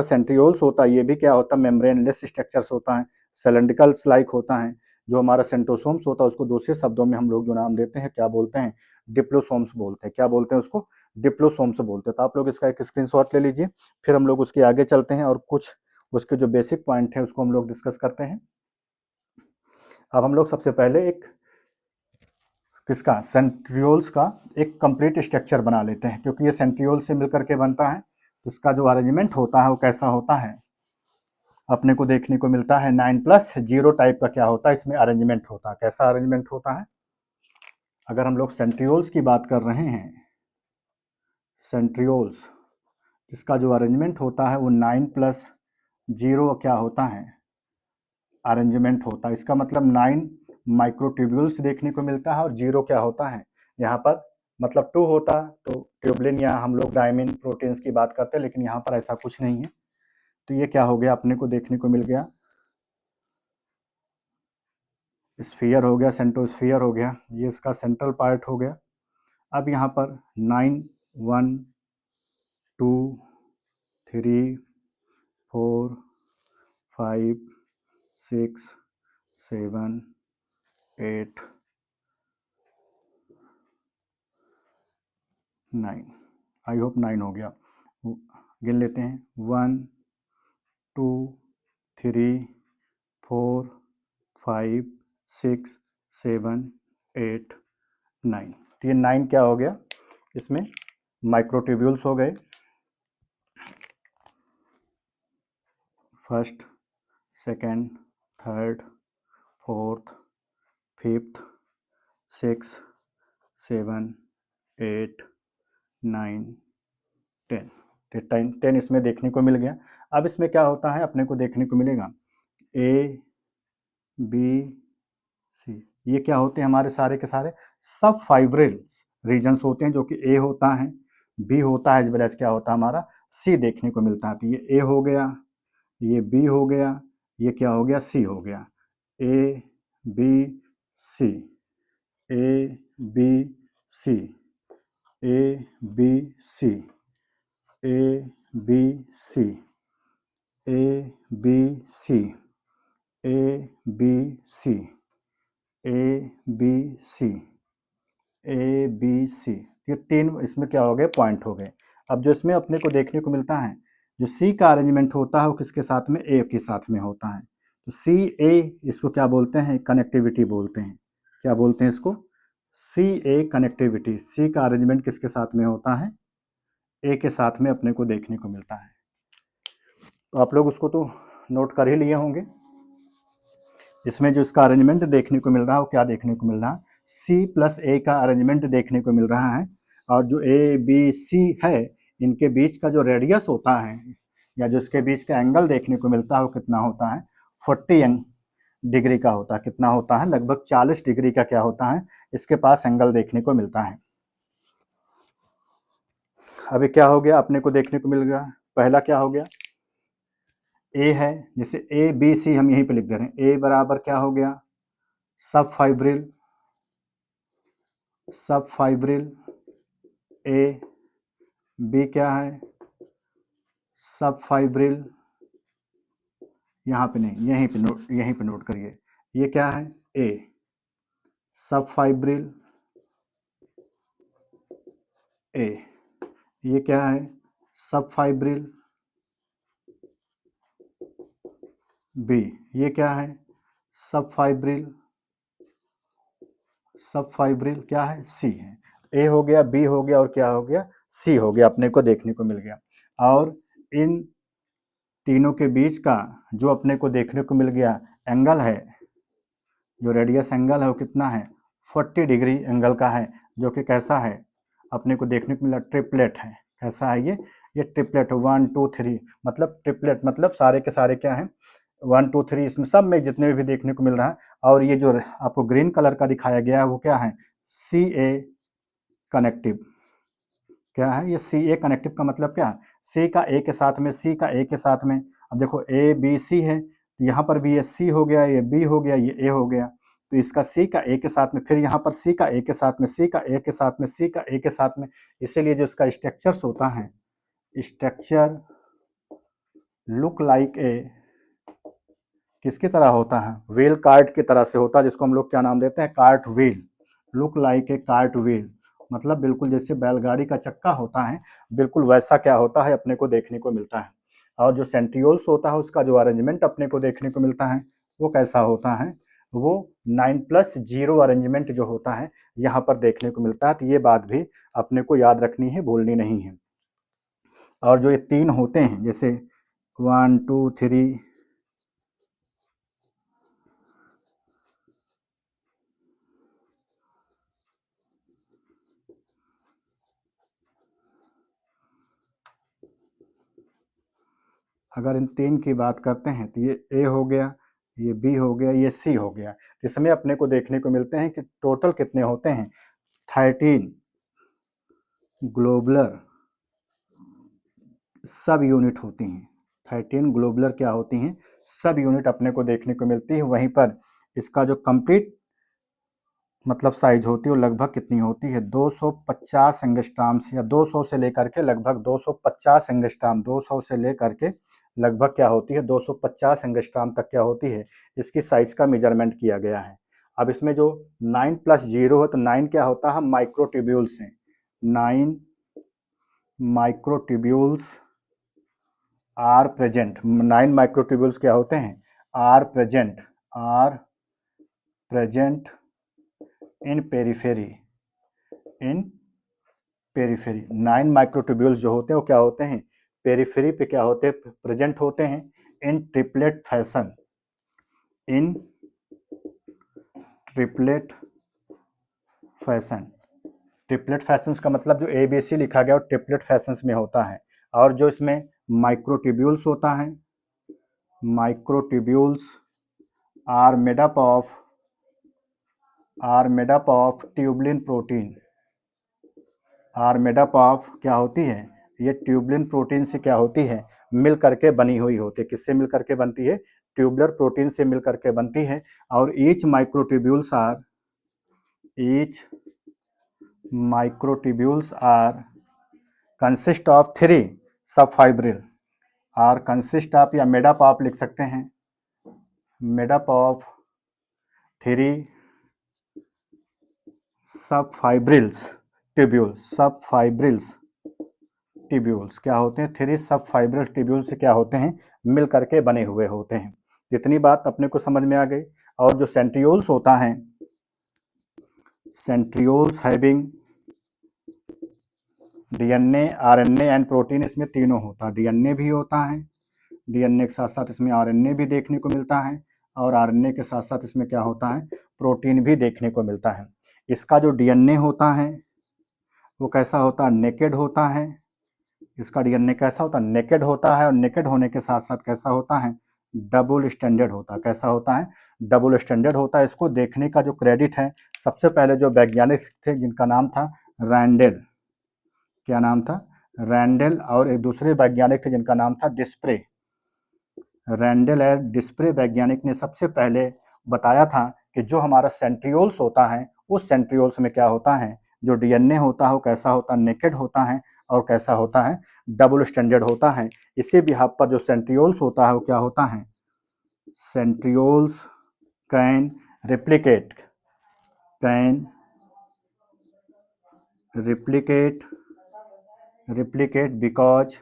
सेंट्रियोल्स होता है ये भी क्या होता है, मेम्ब्रेन लेस स्ट्रक्चर्स होता है, सिलेंड्रिकल्स लाइक होता है। जो हमारा सेंट्रोसोम्स होता है उसको दूसरे शब्दों में हम लोग जो नाम देते हैं क्या बोलते हैं, डिप्लोसोम्स बोलते हैं। क्या बोलते हैं उसको, डिप्लोसोम्स बोलते हैं। तो आप लोग इसका एक स्क्रीनशॉट ले लीजिए, फिर हम लोग उसके आगे चलते हैं और कुछ उसके जो बेसिक पॉइंट हैं उसको हम लोग डिस्कस करते हैं। अब हम लोग सबसे पहले एक किसका, सेंट्रियोल्स का एक कंप्लीट स्ट्रक्चर बना लेते हैं, क्योंकि ये सेंट्रियोल से मिलकर के बनता है। इसका जो अरेंजमेंट होता है वो कैसा होता है, अपने को देखने को मिलता है 9+0 टाइप का क्या होता है, इसमें अरेंजमेंट होता है। कैसा अरेंजमेंट होता है, अगर हम लोग सेंट्रियोल्स की बात कर रहे हैं, सेंट्रियोल्स, इसका जो अरेंजमेंट होता है वो 9+0 क्या होता है, अरेंजमेंट होता है। इसका मतलब 9 माइक्रोट्यूब्यूल्स देखने को मिलता है और 0 क्या होता है, यहाँ पर मतलब 2 होता तो ट्यूबलिन या हम लोग डायमीन प्रोटीन्स की बात करते हैं, लेकिन यहाँ पर ऐसा कुछ नहीं है। तो ये क्या हो गया, अपने को देखने को मिल गया, स्फीयर हो गया, सेंट्रोस्फीयर हो गया, ये इसका सेंट्रल पार्ट हो गया। अब यहाँ पर 9 1 2 3 4 5 6 7 8 9, आई होप 9 हो गया। गिन लेते हैं, 1 2 3 4 5 6 7 8 9। तो ये 9 क्या हो गया, इसमें माइक्रोट्यूब्यूल्स हो गए। First, second, third, fourth, fifth, 6 7 8 9 10। 10 इसमें देखने को मिल गया। अब इसमें क्या होता है, अपने को देखने को मिलेगा ए बी सी, ये क्या होते हैं, हमारे सारे के सारे सब फाइब्रिल्स रीजन्स होते हैं, जो कि ए होता है, बी होता है, एज क्या होता है हमारा सी देखने को मिलता है। तो ये ए हो गया, ये बी हो गया, ये क्या हो गया, सी हो गया। A B C, A B C, A B C, A B C, A B C, A B C, A B C, A B C, ये 3 इसमें क्या हो गए, पॉइंट हो गए। अब जो इसमें अपने को देखने को मिलता है, जो सी का अरेंजमेंट होता है वो किसके साथ में, ए के साथ में होता है। तो सी ए, इसको क्या बोलते हैं, कनेक्टिविटी बोलते हैं। क्या बोलते हैं इसको, सी ए कनेक्टिविटी। सी का अरेंजमेंट किसके साथ में होता है, ए के साथ में अपने को देखने को मिलता है। तो आप लोग उसको तो नोट कर ही लिए होंगे। इसमें जो इसका अरेंजमेंट देखने को मिल रहा है वो क्या देखने को मिल रहा है, सी प्लस ए का अरेंजमेंट देखने को मिल रहा है। और जो ए बी सी है, इनके बीच का जो रेडियस होता है या जो इसके बीच का एंगल देखने को मिलता है वो कितना होता है, 40 डिग्री का होता है। कितना होता है, लगभग 40 डिग्री का क्या होता है, इसके पास एंगल देखने को मिलता है। अभी क्या हो गया, अपने को देखने को मिल गया, पहला क्या हो गया, ए है, जैसे ए बी सी हम यहीं पे लिख दे रहे हैं। ए बराबर क्या हो गया, सब फाइब्रिल, सब फाइब्रिल ए। बी क्या है, सब फाइब्रिल, यहाँ पे नहीं, यहीं पे नोट करिए। ये क्या है, ए सब फाइब्रिल ए। ये क्या है, सब फाइब्रिल बी। ये क्या है, सब फाइब्रिल, सब फाइब्रिल क्या है, सी है। ए हो गया, बी हो गया, और क्या हो गया, सी हो गया, अपने को देखने को मिल गया। और इन तीनों के बीच का जो अपने को देखने को मिल गया एंगल है, जो रेडियस एंगल है वो कितना है, 40 डिग्री एंगल का है, जो कि कैसा है, अपने को देखने को मिला ट्रिपलेट है। कैसा है ये ट्रिपलेट 1 2 3, मतलब ट्रिपलेट मतलब सारे के सारे क्या हैं, 1 2 3, इसमें सब में जितने भी देखने को मिल रहा है। और ये जो आपको ग्रीन कलर का दिखाया गया है वो क्या है, सी ए कनेक्टिव। क्या है ये, सी ए कनेक्टिव का मतलब क्या, सी का ए के साथ में, सी का ए के साथ में। अब देखो ए बी सी है, तो यहाँ पर भी ये सी हो गया, ये बी हो गया, ये ए हो गया। तो इसका सी का ए के साथ में, फिर यहाँ पर सी का ए के साथ में, सी का ए के साथ में, सी का ए के साथ में। इसीलिए जो इसका स्ट्रक्चर्स होता है, स्ट्रक्चर लुक लाइक ए, किसकी तरह होता है, व्हील कार्ट की तरह से होता है, जिसको हम लोग क्या नाम देते हैं, cart wheel. Look like a cart wheel, मतलब बिल्कुल जैसे बैलगाड़ी का चक्का होता है, बिल्कुल वैसा क्या होता है, अपने को देखने को मिलता है। और जो सेंट्रियोल्स होता है उसका जो अरेंजमेंट अपने को देखने को मिलता है वो कैसा होता है, वो 9+0 अरेंजमेंट जो होता है यहाँ पर देखने को मिलता है। तो ये बात भी अपने को याद रखनी है, भूलनी नहीं है। और जो ये 3 होते हैं, जैसे 1 2 3, अगर इन 3 की बात करते हैं तो ये ए हो गया, ये बी हो गया, ये सी हो गया। इसमें अपने को देखने को मिलते हैं कि टोटल कितने होते हैं, 13 ग्लोबुलर सब यूनिट होती हैं। 13 ग्लोबुलर क्या होती हैं? सब यूनिट अपने को देखने को मिलती है। वहीं पर इसका जो कंप्लीट मतलब साइज होती है वो लगभग कितनी होती है? 250 एंगस्ट्राम या 200 से लेकर के लगभग 250 एंगस्ट्राम, 200 से लेकर के लगभग क्या होती है? 250 एंगस्ट्राम तक क्या होती है? इसकी साइज का मेजरमेंट किया गया है। अब इसमें जो 9 + 0 है तो 9 क्या होता है? माइक्रोट्यूब्यूल्स हैं। 9 माइक्रोट्यूब्यूल्स आर प्रेजेंट। 9 माइक्रोट्यूब्यूल्स क्या होते हैं? Are present in periphery. In periphery 9 microtubules जो होते हैं वो क्या होते हैं? पेरिफेरी पे क्या होते हैं? प्रेजेंट होते हैं इन ट्रिपलेट फैशन। इन ट्रिपलेट फैशन। ट्रिपलेट फैशंस का मतलब जो ABC लिखा गया वो ट्रिपलेट फैशंस में होता है। और जो इसमें माइक्रोट्यूब्यूल्स होता है, microtubules are made up of tubulin protein. Are made up of क्या होती है? ये ट्यूबुलिन प्रोटीन से क्या होती है? मिल करके बनी हुई होती है। किससे मिल करके बनती है? ट्यूबुलर प्रोटीन से मिल करके बनती है। और each microtubules are consist of 3 sub fibril. Are consist of या मेड अप ऑफ लिख सकते हैं, made up of 3 sub fibrils tubules. Sub fibrils tubules क्या होते हैं? 3 सब फाइब्रल ट्यूब्यूल्स से क्या होते हैं? मिल करके बने हुए होते हैं। इतनी बात अपने को समझ में आ गई। और जो सेंट्रियोल्स होता है, centrioles having DNA, RNA and protein, इसमें तीनों होता है। DNA भी होता है, DNA के साथ साथ इसमें RNA भी देखने को मिलता है, और RNA के साथ साथ इसमें क्या होता है? प्रोटीन भी देखने को मिलता है। इसका जो DNA होता है वो कैसा होता है? नेकेड होता है। इसका DNA कैसा होता है? नेकेड होता है। और नेकेड होने के साथ साथ कैसा होता है? डबल स्टैंडर्ड होता है। कैसा होता है? डबल स्टैंडर्ड होता है। इसको देखने का जो क्रेडिट है, सबसे पहले जो वैज्ञानिक थे जिनका नाम था रैंडेल। क्या नाम था? रैंडेल। और एक दूसरे वैज्ञानिक थे जिनका नाम था डिस्प्रे। रैंडेल और डिस्प्रे वैज्ञानिक ने सबसे पहले बताया था कि जो हमारा सेंट्रियोल्स होता है उस सेंट्रियोल्स में क्या होता है? जो DNA होता है वो कैसा होता है? नेकेड होता है। और कैसा होता है? डबल स्टैंडर्ड होता है। इसी बिहाफ पर जो सेंट्रियोल्स होता है वो क्या होता है? Centrioles can replicate can replicate replicate because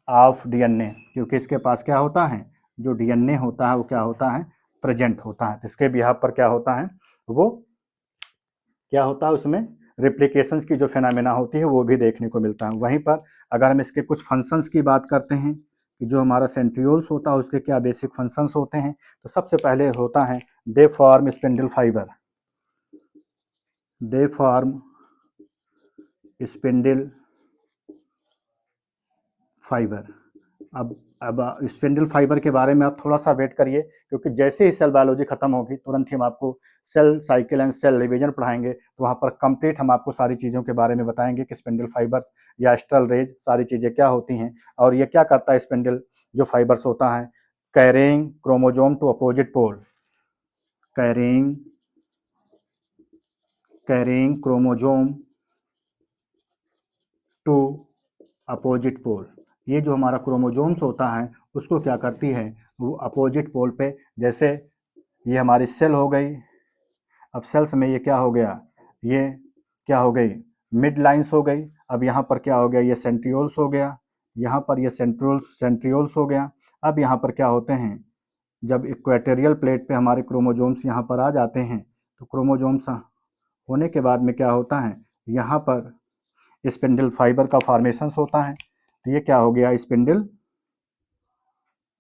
of DNA। क्योंकि इसके पास क्या होता है? जो DNA होता है वो क्या होता है? प्रेजेंट होता है। इसके बिहाफ पर क्या होता है? वो क्या होता है? उसमें रिप्लिकेशंस की जो फिनोमेना होती है वो भी देखने को मिलता है। वहीं पर अगर हम इसके कुछ फंक्शंस की बात करते हैं कि जो हमारा सेंट्रियोल्स होता है उसके क्या बेसिक फंक्शंस होते हैं, तो सबसे पहले होता है they form spindle fibre. They form spindle fibre. अब स्पिंडल फाइबर के बारे में आप थोड़ा सा वेट करिए, क्योंकि जैसे ही सेल बायोलॉजी खत्म होगी तुरंत ही हम आपको cell cycle and cell division पढ़ाएंगे। तो वहाँ पर कंप्लीट हम आपको सारी चीज़ों के बारे में बताएंगे कि स्पिंडल फाइबर्स या एस्ट्रल रेज सारी चीज़ें क्या होती हैं, और ये क्या करता है स्पिंडल जो फाइबर्स होता है? Carrying chromosome to opposite pole. Carrying carrying chromosome to opposite pole. ये जो हमारा क्रोमोजोम्स होता है उसको क्या करती है? वो अपोजिट पोल पे, जैसे ये हमारी सेल हो गई। अब सेल्स में ये क्या हो गया? ये क्या हो गई? मिड लाइंस हो गई। अब यहाँ पर क्या हो गया? ये सेंट्रियोल्स हो गया। यहाँ पर ये सेंट्रियोल्स हो गया। अब यहाँ पर क्या होते हैं? जब इक्वेटोरियल प्लेट पे हमारे क्रोमोजोम्स यहाँ पर आ जाते हैं तो क्रोमोजोम्स होने के बाद में क्या होता है? यहाँ पर स्पिंडल फाइबर का फॉर्मेशंस होता है। तो ये क्या हो गया? स्पिंडल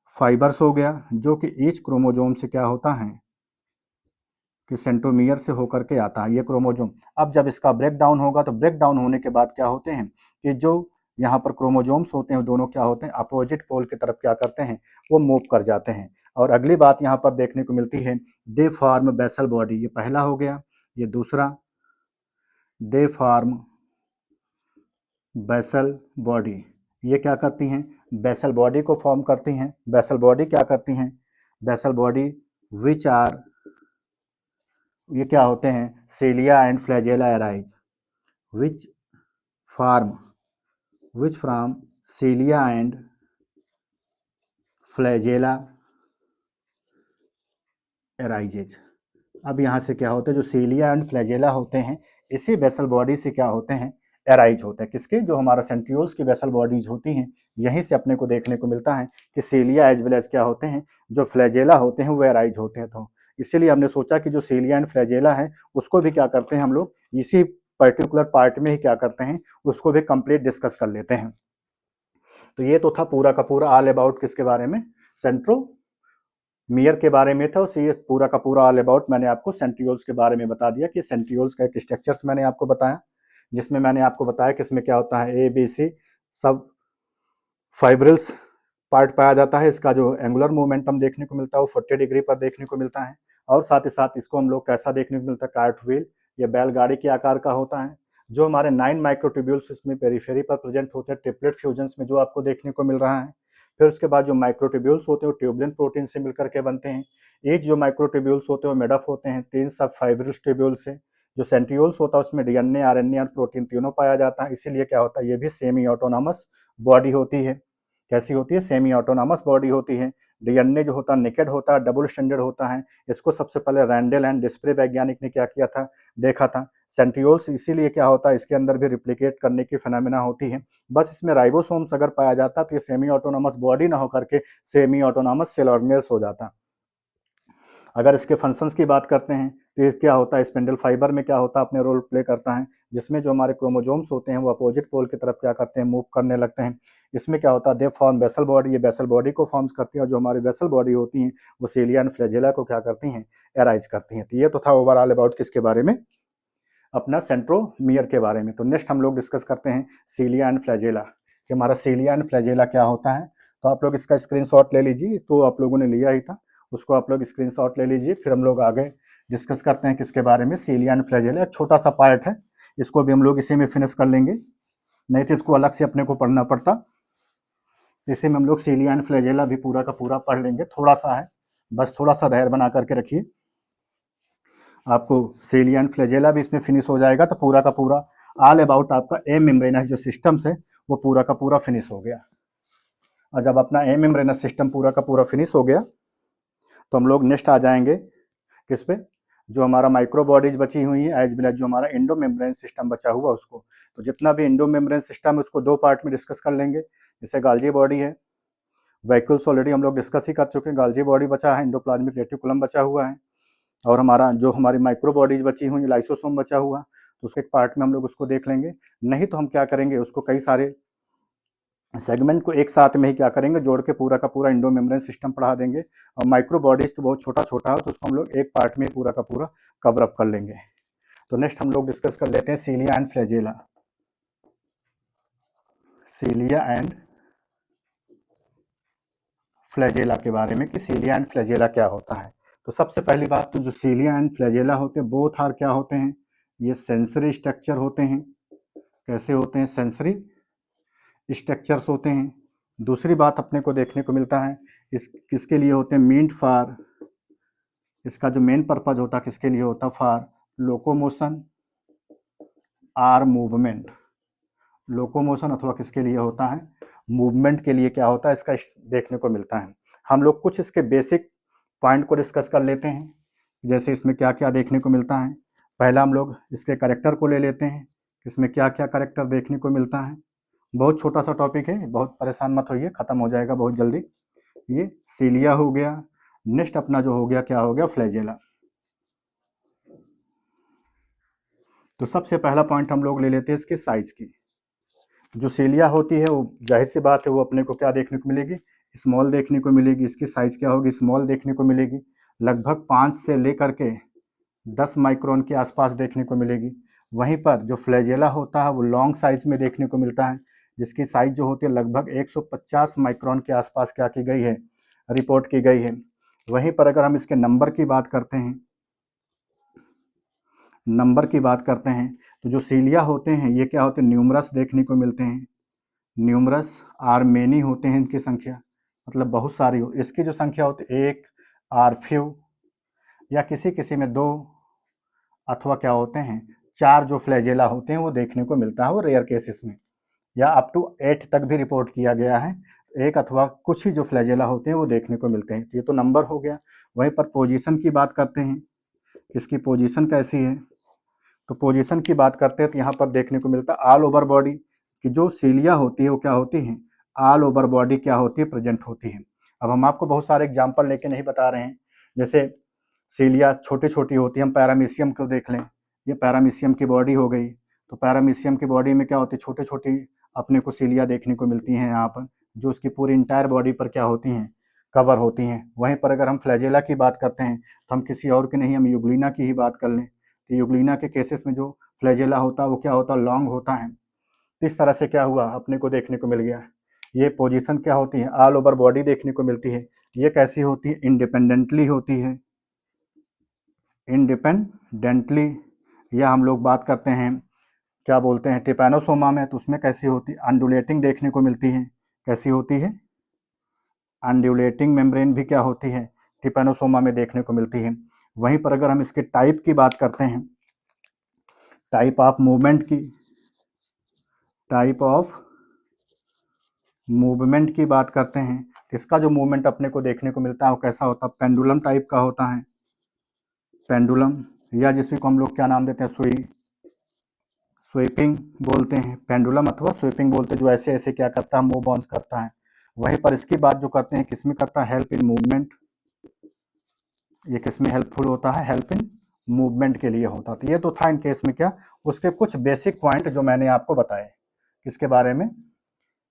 फाइबर्स हो गया, जो कि ईच क्रोमोजोम से क्या होता है? कि सेंट्रोमियर से होकर के आता है ये क्रोमोजोम। अब जब इसका ब्रेक डाउन होगा तो ब्रेक डाउन होने के बाद क्या होते हैं कि जो यहाँ पर क्रोमोजोम्स होते हैं दोनों क्या होते हैं? अपोजिट पोल की तरफ क्या करते हैं? वो मूव कर जाते हैं। और अगली बात यहाँ पर देखने को मिलती है, दे फॉर्म बेसल बॉडी। ये पहला हो गया। ये दूसरा, दे फॉर्म बेसल बॉडी, ये क्या करती हैं, बेसल बॉडी को फॉर्म करती हैं। बेसल बॉडी क्या करती हैं, बेसल बॉडी विच आर, ये क्या होते हैं, cilia and flagella arise, which form, which from cilia and flagella arises. अब यहाँ से क्या होता है, जो सीलिया एंड फ्लैजेला होते हैं इसी बेसल बॉडी से क्या होते हैं, एराइज होते हैं। किसके, जो हमारा सेंट्रियोल्स की बेसल बॉडीज होती हैं, यहीं से अपने को देखने को मिलता है कि सीलिया एज वेल एज क्या होते हैं, जो फ्लैजेला होते हैं वो एराइज होते हैं। तो इसीलिए हमने सोचा कि जो सीलिया एंड फ्लैजेला है उसको भी क्या करते हैं हम लोग इसी पर्टिकुलर पार्ट में ही क्या करते हैं, उसको भी कंप्लीट डिस्कस कर लेते हैं। तो ये तो था पूरा का पूरा ऑल अबाउट किसके बारे में, सेंट्रोमियर के बारे में था। और ये पूरा का पूरा ऑल अबाउट मैंने आपको सेंट्रियोल्स के बारे में बता दिया कि सेंट्रियोल्स का एक स्ट्रक्चर्स मैंने आपको बताया, जिसमें मैंने आपको बताया कि इसमें क्या होता है, ए बी सी सब फाइब्रिल्स पार्ट पाया जाता है। इसका जो एंगुलर मोमेंटम देखने को मिलता है वो 40 डिग्री पर देखने को मिलता है। और साथ ही साथ इसको हम लोग कैसा देखने को मिलता है, कार्ट व्हील, ये बैलगाड़ी के आकार का होता है। जो हमारे 9 माइक्रोट्यूब्यूल्स इसमें पेरिफेरी पर प्रेजेंट होते हैं ट्रिपलेट फ्यूजन्स में, जो आपको देखने को मिल रहा है। फिर उसके बाद जो माइक्रोट्यूब्यूल्स होते हैं वो ट्यूबुलिन प्रोटीन से मिलकर के बनते हैं। ईच जो माइक्रोट्यूब्यूल्स होते हैं वो मेड अप होते हैं 3 सब फाइब्रिल्स ट्यूब्यूल से। जो सेंट्रियोल्स होता है उसमें डीएनए, आरएनए और प्रोटीन तीनों पाया जाता है। इसीलिए क्या होता है, ये भी सेमी ऑटोनॉमस बॉडी होती है। कैसी होती है, सेमी ऑटोनॉमस बॉडी होती है। डीएनए जो होता है नेकेड होता है, डबल स्टैंडर्ड होता है। इसको सबसे पहले रैंडल एंड डिस्प्रे वैज्ञानिक ने क्या किया था, देखा था। सेंट्रियोल्स इसीलिए क्या होता है, इसके अंदर भी रिप्लिकेट करने की फिनोमिना होती है। बस इसमें राइबोसोम्स अगर पाया जाता तो ये सेमी ऑटोनॉमस बॉडी ना होकर के सेमी ऑटोनॉमस सेल ऑर्गेनेल्स हो जाता। अगर इसके फंक्शंस की बात करते हैं तो ये क्या होता है, स्पिंडल फाइबर में क्या होता है, अपने रोल प्ले करता है, जिसमें जो हमारे क्रोमोजोम्स होते हैं वो अपोजिट पोल की तरफ क्या करते हैं, मूव करने लगते हैं। इसमें क्या होता है, दे फॉर्म बेसल बॉडी, ये बेसल बॉडी को फॉर्म्स करती है। और जो हमारी बेसल बॉडी होती हैं वो सीलिया एंड फ्लैजेला को क्या करती हैं, एराइज करती हैं। तो ये तो था ओवरऑल अबाउट किसके बारे में, अपना सेंट्रोमियर के बारे में। तो नेक्स्ट हम लोग डिस्कस करते हैं सीलिया एंड फ्लैजेला, कि हमारा सीलिया एंड फ्लैजेला क्या होता है। तो आप लोग इसका स्क्रीनशॉट ले लीजिए, तो आप लोगों ने लिया ही था, उसको आप लोग स्क्रीनशॉट ले लीजिए। फिर हम लोग आगे डिस्कस करते हैं किसके बारे में, सीलिया एंड फ्लैजेला। एक छोटा सा पार्ट है, इसको भी हम लोग इसी में फिनिश कर लेंगे, नहीं तो इसको अलग से अपने को पढ़ना पड़ता। इसी में हम लोग सीलिया एंड फ्लैजेला भी पूरा का पूरा पढ़ लेंगे। थोड़ा सा है, बस थोड़ा सा धैर्य बना करके रखिए, आपको सीलिया एंड फ्लैजेला भी इसमें फिनिश हो जाएगा। तो पूरा का पूरा ऑल अबाउट आपका ए मेम्ब्रेनस जो सिस्टम्स है वो पूरा का पूरा फिनिश हो गया। और जब अपना ए मेम्ब्रेनस सिस्टम पूरा का पूरा फिनिश हो गया तो हम लोग नेक्स्ट आ जाएंगे किस पे, जो हमारा माइक्रो बॉडीज बची हुई है एज वेल एज जो हमारा इंडो मेम्ब्रेन सिस्टम बचा हुआ उसको। तो जितना भी इंडो मेम्ब्रेन सिस्टम है उसको 2 पार्ट में डिस्कस कर लेंगे। जैसे गाल्जी बॉडी है, वैक्यूल्स ऑलरेडी हम लोग डिस्कस ही कर चुके हैं, गाल्जी बॉडी बचा है, इंडोप्लाज्मिक रेटिकुलम बचा हुआ है, और हमारा जो हमारी माइक्रो बॉडीज बची हुई, लाइसोसोम बचा हुआ, तो उसके एक पार्ट में हम लोग उसको देख लेंगे। नहीं तो हम क्या करेंगे, उसको कई सारे सेगमेंट को एक साथ में ही क्या करेंगे, जोड़ के पूरा का पूरा इंडो मेम्ब्रेन सिस्टम पढ़ा देंगे। और माइक्रो बॉडीज तो बहुत छोटा छोटा है, तो उसको हम लोग एक पार्ट में पूरा का पूरा कवर अप कर लेंगे। तो नेक्स्ट हम लोग डिस्कस कर लेते हैं cilia and flagella, सीलिया and flagella के बारे में कि सीलिया एंड फ्लैजेला क्या होता है। तो सबसे पहली बात, तो जो सीलिया एंड फ्लैजेला होते हैं बोथ आर क्या होते हैं, ये सेंसरी स्ट्रक्चर होते हैं। कैसे होते हैं, सेंसरी स्ट्रक्चर्स होते हैं। दूसरी बात अपने को देखने को मिलता है, इस किसके लिए होते हैं, मीन्ट फॉर, इसका जो मेन पर्पज होता है किसके लिए होता है, for locomotion or movement. Locomotion अथवा किसके लिए होता है, मूवमेंट के लिए क्या होता है, इसका देखने को मिलता है। हम लोग कुछ इसके बेसिक पॉइंट को डिस्कस कर लेते हैं, जैसे इसमें क्या क्या देखने को मिलता है। पहला हम लोग इसके करेक्टर को ले लेते हैं, इसमें क्या क्या करेक्टर देखने को मिलता है। बहुत छोटा सा टॉपिक है, बहुत परेशान मत होइए, ख़त्म हो जाएगा बहुत जल्दी। ये सीलिया हो गया। नेक्स्ट अपना जो हो गया, क्या हो गया, फ्लैजेला। तो सबसे पहला पॉइंट हम लोग ले लेते हैं इसके साइज की। जो सीलिया होती है वो जाहिर सी बात है वो अपने को क्या देखने को मिलेगी, स्मॉल देखने को मिलेगी। इसकी साइज़ क्या होगी, स्मॉल देखने को मिलेगी, लगभग 5 से लेकर के 10 माइक्रोन के आसपास देखने को मिलेगी। वहीं पर जो फ्लैजेला होता है वो लॉन्ग साइज में देखने को मिलता है, जिसकी साइज जो होती है लगभग 150 माइक्रोन के आसपास क्या की गई है, रिपोर्ट की गई है। वहीं पर अगर हम इसके नंबर की बात करते हैं, नंबर की बात करते हैं तो जो सीलिया होते हैं ये क्या होते हैं, न्यूमरस देखने को मिलते हैं, न्यूमरस आर मेनी होते हैं इनकी संख्या, मतलब बहुत सारी हो। इसकी जो संख्या होती है एक, आर फ्यू, या किसी किसी में दो अथवा क्या होते हैं चार जो फ्लैजेला होते हैं वो देखने को मिलता है, वो रेयर केसेस में, या अप टू 8 तक भी रिपोर्ट किया गया है। एक अथवा कुछ ही जो फ्लैजेला होते हैं वो देखने को मिलते हैं। तो ये तो नंबर हो गया। वहीं पर पोजीशन की बात करते हैं, इसकी पोजीशन कैसी है, तो पोजीशन की बात करते हैं तो यहाँ पर देखने को मिलता है ऑल ओवर बॉडी की जो सीलिया होती है वो क्या होती है, ऑल ओवर बॉडी क्या होती है, प्रेजेंट होती है। अब हम आपको बहुत सारे एग्जाम्पल लेके नहीं बता रहे हैं, जैसे सीलिया छोटी छोटी होती है, हम पैरामीशियम को देख लें, ये पैरामीशियम की बॉडी हो गई, तो पैरामीशियम की बॉडी में क्या होती है, छोटी छोटी अपने को सीलिया देखने को मिलती हैं यहाँ पर, जो उसकी पूरी इंटायर बॉडी पर क्या होती हैं, कवर होती हैं। वहीं पर अगर हम फ्लैजेला की बात करते हैं तो हम किसी और की नहीं, हम यूग्लिना की ही बात कर लें। तो यूग्लिना के केसेस में जो फ्लैजेला होता है वो क्या होता है, लॉन्ग होता है। इस तरह से क्या हुआ, अपने को देखने को मिल गया। ये पोजीशन क्या होती है, ऑल ओवर बॉडी देखने को मिलती है। ये कैसी होती है, इंडिपेंडेंटली होती है, इंडिपेंडेंटली। या हम लोग बात करते हैं क्या बोलते हैं टिपैनोसोमा में, तो उसमें कैसी होती है, अंडुलेटिंग देखने को मिलती है। कैसी होती है, अंडुलेटिंग मेम्ब्रेन भी क्या होती है, टिपैनोसोमा में देखने को मिलती है। वहीं पर अगर हम इसके टाइप की बात करते हैं, टाइप ऑफ मूवमेंट की, टाइप ऑफ मूवमेंट की बात करते हैं, इसका जो मूवमेंट अपने को देखने को मिलता है वो कैसा होता है, पेंडुलम टाइप का होता है, पेंडुलम, या जिसको हम लोग क्या नाम देते हैं, स्वीपिंग बोलते हैं, पेंडुलम अथवा स्वीपिंग बोलते हैं, जो ऐसे ऐसे क्या करता है, मूव बाउंस करता है। वहीं पर इसकी बात जो करते हैं किस में करता है, हेल्प इन मूवमेंट। ये किस में हेल्पफुल होता है, हेल्प इन मूवमेंट के लिए होता है। तो ये तो था इन केस में क्या, उसके कुछ बेसिक पॉइंट जो मैंने आपको बताए, किसके बारे में,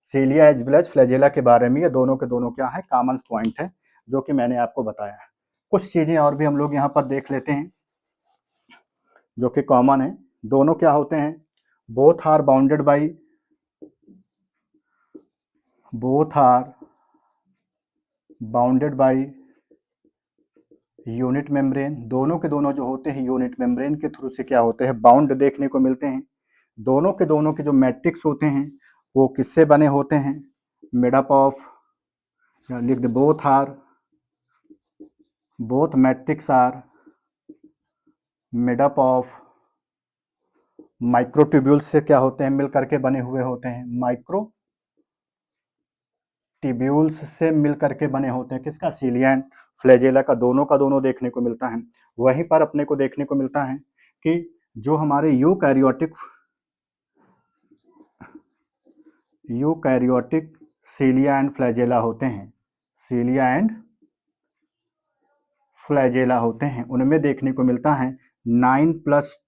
सीलिया एज वेल एज फ्लैजेला के बारे में। ये दोनों के दोनों क्या है, कॉमन पॉइंट है जो कि मैंने आपको बताया है। कुछ चीज़ें और भी हम लोग यहाँ पर देख लेते हैं जो कि कॉमन है। दोनों क्या होते हैं, both are bounded by, both are bounded by unit membrane. दोनों के दोनों जो होते हैं यूनिट मेम्ब्रेन के थ्रू से क्या होते हैं, बाउंड देखने को मिलते हैं। दोनों के दोनों के जो मैट्रिक्स होते हैं वो किससे बने होते हैं, मेड अप ऑफ, लिख दे both matrix are made up of microtubules से क्या होते हैं, मिल करके बने हुए होते हैं, माइक्रो टिब्यूल्स से मिल करके बने होते हैं। किसका, सीलिया एंड फ्लैजेला का दोनों देखने को मिलता है। वहीं पर अपने को देखने को मिलता है कि जो हमारे यूकैरियोटिक सीलिया एंड फ्लैजेला होते हैं, सीलिया एंड फ्लैजेला होते हैं, उनमें देखने को मिलता है 9+,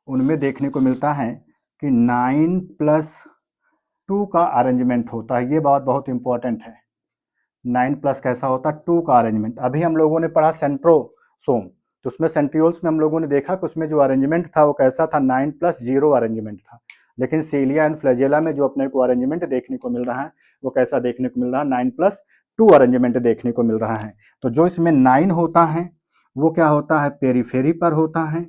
उनमें देखने को मिलता है कि 9+2 का अरेंजमेंट होता है। ये बात बहुत इंपॉर्टेंट है, 9+ कैसा होता है, 2 का अरेंजमेंट। अभी हम लोगों ने पढ़ा सेंट्रोसोम, तो उसमें सेंट्रियोल्स में हम लोगों ने देखा कि उसमें जो अरेंजमेंट था वो कैसा था, 9+0 अरेंजमेंट था। लेकिन सीलिया एंड फ्लैजेला में जो अपने को अरेंजमेंट देखने को मिल रहा है वो कैसा देखने को मिल रहा है, 9+2 अरेंजमेंट देखने को मिल रहा है। तो जो इसमें 9 होता है वो क्या होता है, पेरीफेरी पर होता है।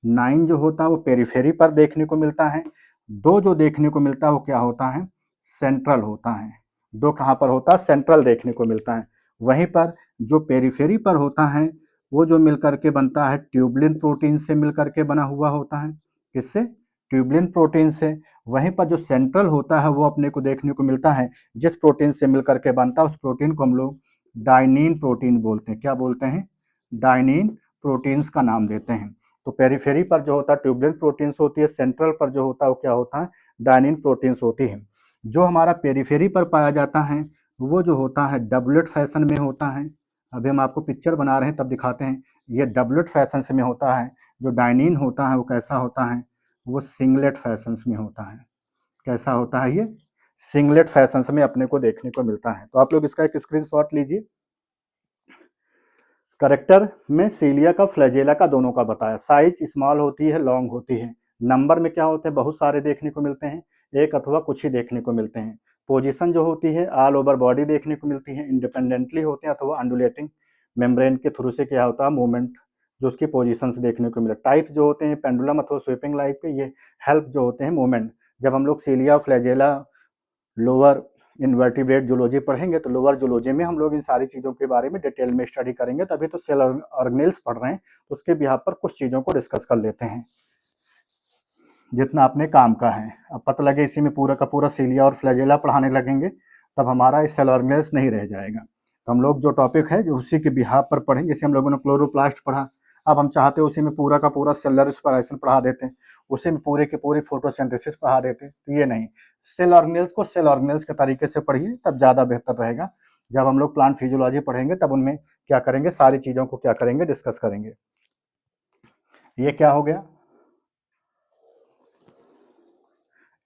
9 जो होता है वो पेरीफेरी पर देखने को मिलता है। 2 जो देखने को मिलता है वो क्या होता है, सेंट्रल होता है। 2 कहाँ पर होता है, सेंट्रल देखने को मिलता है। वहीं पर जो पेरीफेरी पर होता है वो जो मिलकर के बनता है ट्यूबलिन प्रोटीन से मिलकर के बना हुआ होता है, किससे, ट्यूबलिन प्रोटीन से। वहीं पर जो सेंट्रल होता है वो अपने को देखने को मिलता है जिस प्रोटीन से मिलकर के बनता है उस प्रोटीन को हम लोग डाइनिन प्रोटीन बोलते हैं। क्या बोलते हैं, डाइनिन प्रोटीन्स का नाम देते हैं। तो पेरीफेरी पर जो होता है ट्यूबलिन प्रोटीन्स होती है, सेंट्रल पर जो होता है वो क्या होता है, डाइनिन प्रोटीन्स होती है। जो हमारा पेरीफेरी पर पाया जाता है वो जो होता है डबलेट फैशन में होता है। अभी हम आपको पिक्चर बना रहे हैं तब दिखाते हैं, ये डबलेट फैशन में होता है। जो डाइनिन होता है वो कैसा होता है, वो सिंगलेट फैशन में होता है। कैसा होता है, ये सिंगलेट फैशन में अपने को देखने को मिलता है। तो आप लोग इसका एक स्क्रीनशॉट लीजिए। करेक्टर में सीलिया का फ्लैजेला का दोनों का बताया, साइज स्मॉल होती है, लॉन्ग होती है। नंबर में क्या होते हैं, बहुत सारे देखने को मिलते हैं, एक अथवा कुछ ही देखने को मिलते हैं। पोजीशन जो होती है ऑल ओवर बॉडी देखने को मिलती है, इंडिपेंडेंटली होते हैं अथवा अंडुलेटिंग मेम्ब्रेन के थ्रू से क्या होता है, मूवमेंट जो उसकी पोजीशंस देखने को मिले। टाइप जो होते हैं पेंडुलम अथवा स्वीपिंग लाइफ के, ये हेल्प जो होते हैं मूवमेंट। जब हम लोग सीलिया, फ्लैजेला, लोअर इन्वर्टिब्रेट जूलॉजी पढ़ेंगे तो लोअर जूलॉजी में हम लोग इन सारी चीज़ों के बारे में डिटेल में स्टडी करेंगे। तभी तो सेल ऑर्गेनेल्स पढ़ रहे हैं, तो उसके बिहाफ पर कुछ चीज़ों को डिस्कस कर लेते हैं जितना अपने काम का है। अब पता लगे इसी में पूरा का पूरा सीलिया और फ्लैजेला पढ़ाने लगेंगे, तब हमारा इस सेल ऑर्गेनेल्स नहीं रह जाएगा। तो हम लोग जो टॉपिक है जो उसी के बिहाफ पर पढ़ें। जैसे हम लोगों ने क्लोरोप्लास्ट पढ़ा, अब हम चाहते हैं उसी में पूरा का पूरा सेलुलर रेस्पिरेशन पढ़ा देते हैं, उसी में पूरे की पूरी फोटोसिंथेसिस पढ़ा देते हैं। तो ये नहीं, सेल ऑर्गेनेल्स को सेल ऑर्गेनेल्स के तरीके से पढ़िए, तब ज़्यादा बेहतर रहेगा। जब हम लोग प्लांट फिजियोलॉजी पढ़ेंगे तब उनमें क्या करेंगे, सारी चीज़ों को क्या करेंगे, डिस्कस करेंगे। ये क्या हो गया,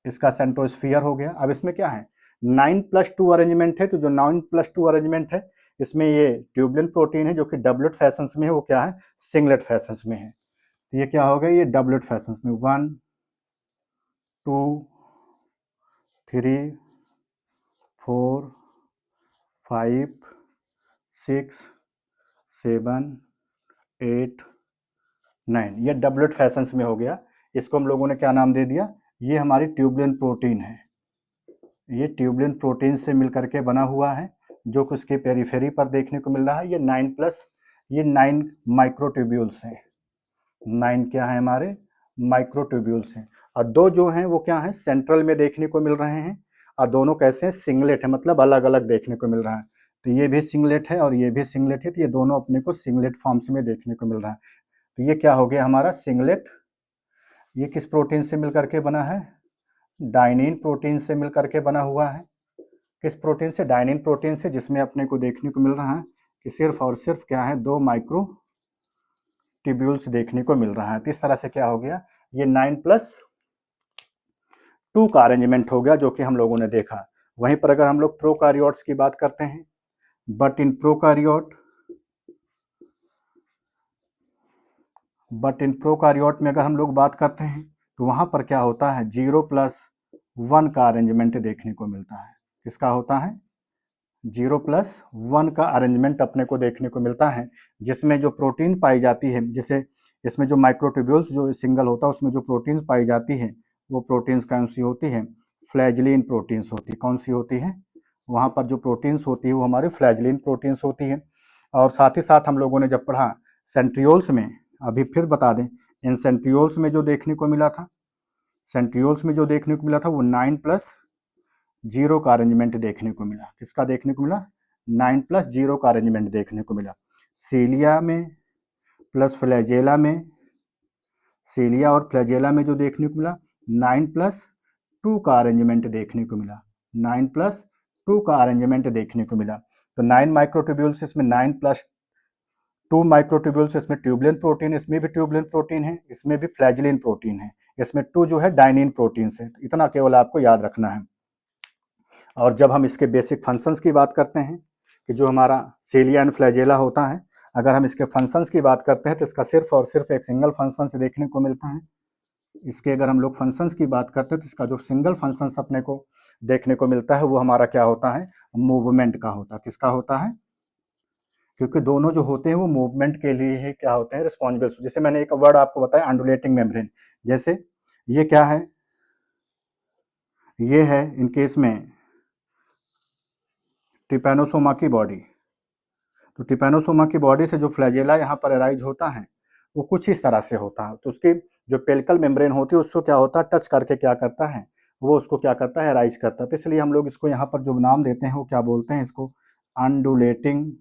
इसका सेंट्रोस्फियर हो गया। अब इसमें क्या है, 9+2 अरेंजमेंट है। तो जो 9+2 अरेंजमेंट है, इसमें ये ट्यूबुलिन प्रोटीन है जो कि डबलेट फैशन में है, वो क्या है, सिंगलेट फैशन में है। तो ये क्या हो गया, ये डबलेट फैशन में 1 2 3 4 5 6 7 8 9, ये डबलेट फैशन में हो गया। इसको हम लोगों ने क्या नाम दे दिया, ये हमारी ट्यूबुलिन प्रोटीन है। ये ट्यूबुलिन प्रोटीन से मिल करके बना हुआ है, जो कि उसके पेरीफेरी पर देखने को मिल रहा है। ये 9 माइक्रोट्यूब्यूल्स हैं। 9 क्या है, हमारे माइक्रोट्यूब्यूल्स हैं। और 2 जो हैं वो क्या है, सेंट्रल में देखने को मिल रहे हैं। और दोनों कैसे हैं, सिंगलेट है, मतलब अलग अलग देखने को मिल रहा है। तो ये भी सिंगलेट है और ये भी सिंगलेट है, तो ये दोनों अपने को सिंगलेट फॉर्म्स में देखने को मिल रहा है। तो ये क्या हो गया हमारा सिंगलेट। ये किस प्रोटीन से मिल करके बना है, डाइनिन प्रोटीन से मिल करके बना हुआ है। किस प्रोटीन से, डाइनिन प्रोटीन से, जिसमें अपने को देखने को मिल रहा है कि सिर्फ और सिर्फ क्या है, 2 माइक्रो ट्यूब्यूल्स देखने को मिल रहा है। तो इस तरह से क्या हो गया, ये 9+2 का अरेंजमेंट हो गया, जो कि हम लोगों ने देखा। वहीं पर अगर हम लोग प्रोकारियोट्स की बात करते हैं, बट इन प्रोकारियोट में अगर हम लोग बात करते हैं तो वहाँ पर क्या होता है, 0+1 का अरेंजमेंट देखने को मिलता है। किसका होता है, 0+1 का अरेंजमेंट अपने को देखने को मिलता है, जिसमें जो प्रोटीन पाई जाती है, जैसे इसमें जो माइक्रोट्यूब्यूल्स जो सिंगल होता है उसमें जो प्रोटीन्स पाई जाती है, वो प्रोटीन्स कौन सी होती है, फ्लैजलिन प्रोटीन्स होती है। कौन सी होती है, वहाँ पर जो प्रोटीन्स होती है वो हमारी फ्लैजलिन प्रोटीन्स होती है। और साथ ही साथ हम लोगों ने जब पढ़ा सेंट्रियोल्स में, अभी फिर बता दें, इन सेंट्रियोल्स में जो देखने को मिला था, सेंट्रियोल्स में जो देखने को मिला था वो 9+0 का अरेंजमेंट देखने को मिला। किसका देखने को मिला, 9+0 का अरेंजमेंट देखने को मिला। सीलिया में प्लस फ्लैजेला में, सीलिया और फ्लैजेला में जो देखने को मिला 9+2 का अरेंजमेंट देखने को मिला। 9+2 का अरेंजमेंट देखने को मिला। तो 9 माइक्रोट्यूब्यूल्स, इसमें 9+2 माइक्रोट्यूब्यूल्स, इसमें ट्यूबुलिन प्रोटीन, इसमें भी ट्यूबुलिन प्रोटीन है, इसमें भी फ्लैजलिन प्रोटीन है, इसमें 2 जो है डाइनिन प्रोटीन है। इतना केवल आपको याद रखना है। और जब हम इसके बेसिक फंक्शंस की बात करते हैं कि जो हमारा सीलिया एंड फ्लैजेला होता है, अगर हम इसके फंक्शंस की बात करते हैं तो इसका सिर्फ और सिर्फ एक सिंगल फंक्शन से देखने को मिलता है। इसके अगर हम लोग फंक्शंस की बात करते हैं तो इसका जो सिंगल फंक्शंस अपने को देखने को मिलता है वो हमारा क्या होता है, मूवमेंट का होता है। किसका होता है, क्योंकि दोनों जो होते हैं वो मूवमेंट के लिए ही क्या होते हैं, रिस्पॉन्सिबल। जैसे मैंने एक वर्ड आपको बताया, अंडुलेटिंग मेम्ब्रेन। जैसे ये क्या है, ये है इन केस में ट्रिपैनोसोमा की बॉडी। तो ट्रिपैनोसोमा की बॉडी से जो फ्लैजेला यहाँ पर अराइज होता है वो कुछ इस तरह से होता है। तो उसकी जो पेल्कल मेम्ब्रेन होती है उसको क्या होता है, टच करके क्या करता है, वो उसको क्या करता है, अराइज करता है। तो इसलिए हम लोग इसको यहाँ पर जो नाम देते हैं वो क्या बोलते हैं, इसको अंडुलेटिंग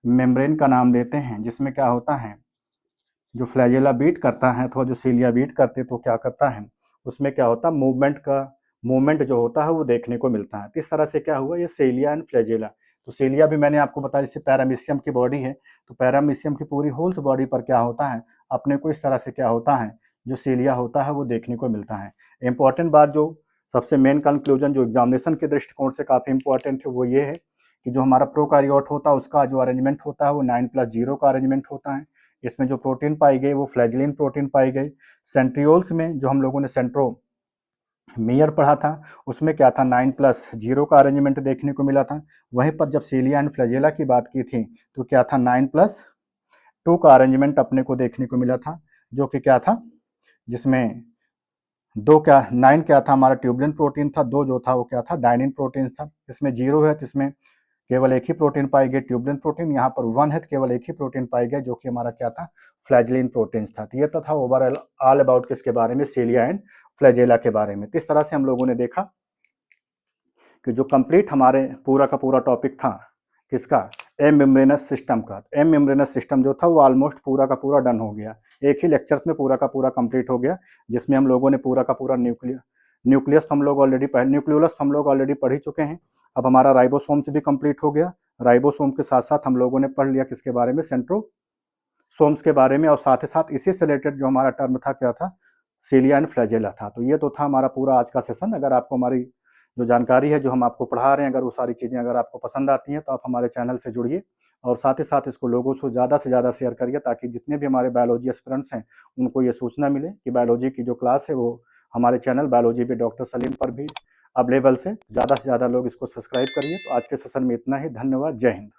मेम्ब्रेन का नाम देते हैं। जिसमें क्या होता है, जो फ्लैजेला बीट करता है अथवा जो सीलिया बीट करते तो क्या करता है, उसमें क्या होता है, मूवमेंट जो होता है वो देखने को मिलता है। इस तरह से क्या हुआ, ये सीलिया एंड फ्लैजेला। तो सीलिया भी मैंने आपको बताया जैसे पैरामीशियम की बॉडी है, तो पैरामीशियम की पूरी होल्स बॉडी पर क्या होता है, अपने को इस तरह से क्या होता है, जो सीलिया होता है वो देखने को मिलता है। इंपॉर्टेंट बात, जो सबसे मेन कंक्लूजन जो एग्जामिनेशन के दृष्टिकोण से काफ़ी इंपॉर्टेंट है, वो ये है कि जो हमारा प्रोकारियोट होता है उसका जो अरेंजमेंट होता है वो 9+0 का अरेंजमेंट होता है। इसमें जो प्रोटीन पाई गई वो फ्लैजलिन प्रोटीन पाई गई। सेंट्रियोल्स में जो हम लोगों ने सेंट्रोमियर पढ़ा था उसमें क्या था, 9+0 का अरेंजमेंट देखने को मिला था। वहीं पर जब सीलिया एंड फ्लैजेला की बात की थी तो क्या था, 9+2 2 का अरेंजमेंट अपने को देखने को मिला था, जो कि क्या था, जिसमें 2 क्या 9 क्या था हमारा ट्यूबुलिन प्रोटीन था, 2 जो था वो क्या था डायनिन प्रोटीन था। इसमें 0 है तो इसमें केवल एक ही प्रोटीन पाई गई ट्यूबुलिन प्रोटीन, यहाँ पर 1 है तो केवल एक ही प्रोटीन पाई गया जो कि हमारा क्या था फ्लैजेलिन प्रोटीन था। तो ये तो था ओवरऑल ऑल अबाउट किसके बारे में, सीलिया एंड फ्लैजेला के बारे में। इस तरह से हम लोगों ने देखा कि जो कंप्लीट हमारे पूरा का पूरा टॉपिक था किसका, एम मेम्ब्रेनस सिस्टम का। एम मेम्ब्रेनस सिस्टम जो था वो ऑलमोस्ट पूरा का पूरा डन हो गया, एक ही लेक्चर्स में पूरा का पूरा कंप्लीट हो गया, जिसमें हम लोगों ने पूरा का पूरा न्यूक्लियस हम लोग ऑलरेडी न्यूक्लियोलस हम लोग ऑलरेडी पढ़ ही चुके हैं। अब हमारा राइबोसोम से भी कंप्लीट हो गया। राइबोसोम के साथ साथ हम लोगों ने पढ़ लिया किसके बारे में, सेंट्रोसोम्स के बारे में, और साथ ही साथ इसी से रिलेटेड जो हमारा टर्म था क्या था, सीलिया एंड फ्लैजेला था। तो ये तो था हमारा पूरा आज का सेशन। अगर आपको हमारी जो जानकारी है जो हम आपको पढ़ा रहे हैं, अगर वो सारी चीज़ें अगर आपको पसंद आती हैं तो आप हमारे चैनल से जुड़िए, और साथ ही साथ इसको लोगों से ज़्यादा शेयर करिए, ताकि जितने भी हमारे बायोलॉजी एस्पिरेंट्स हैं उनको ये सूचना मिले कि बायोलॉजी की जो क्लास है वो हमारे channel biology with doctor Salim पर भी अवेलेबल से ज़्यादा लोग इसको सब्सक्राइब करिए। तो आज के सेशन में इतना ही, धन्यवाद, जय हिंद।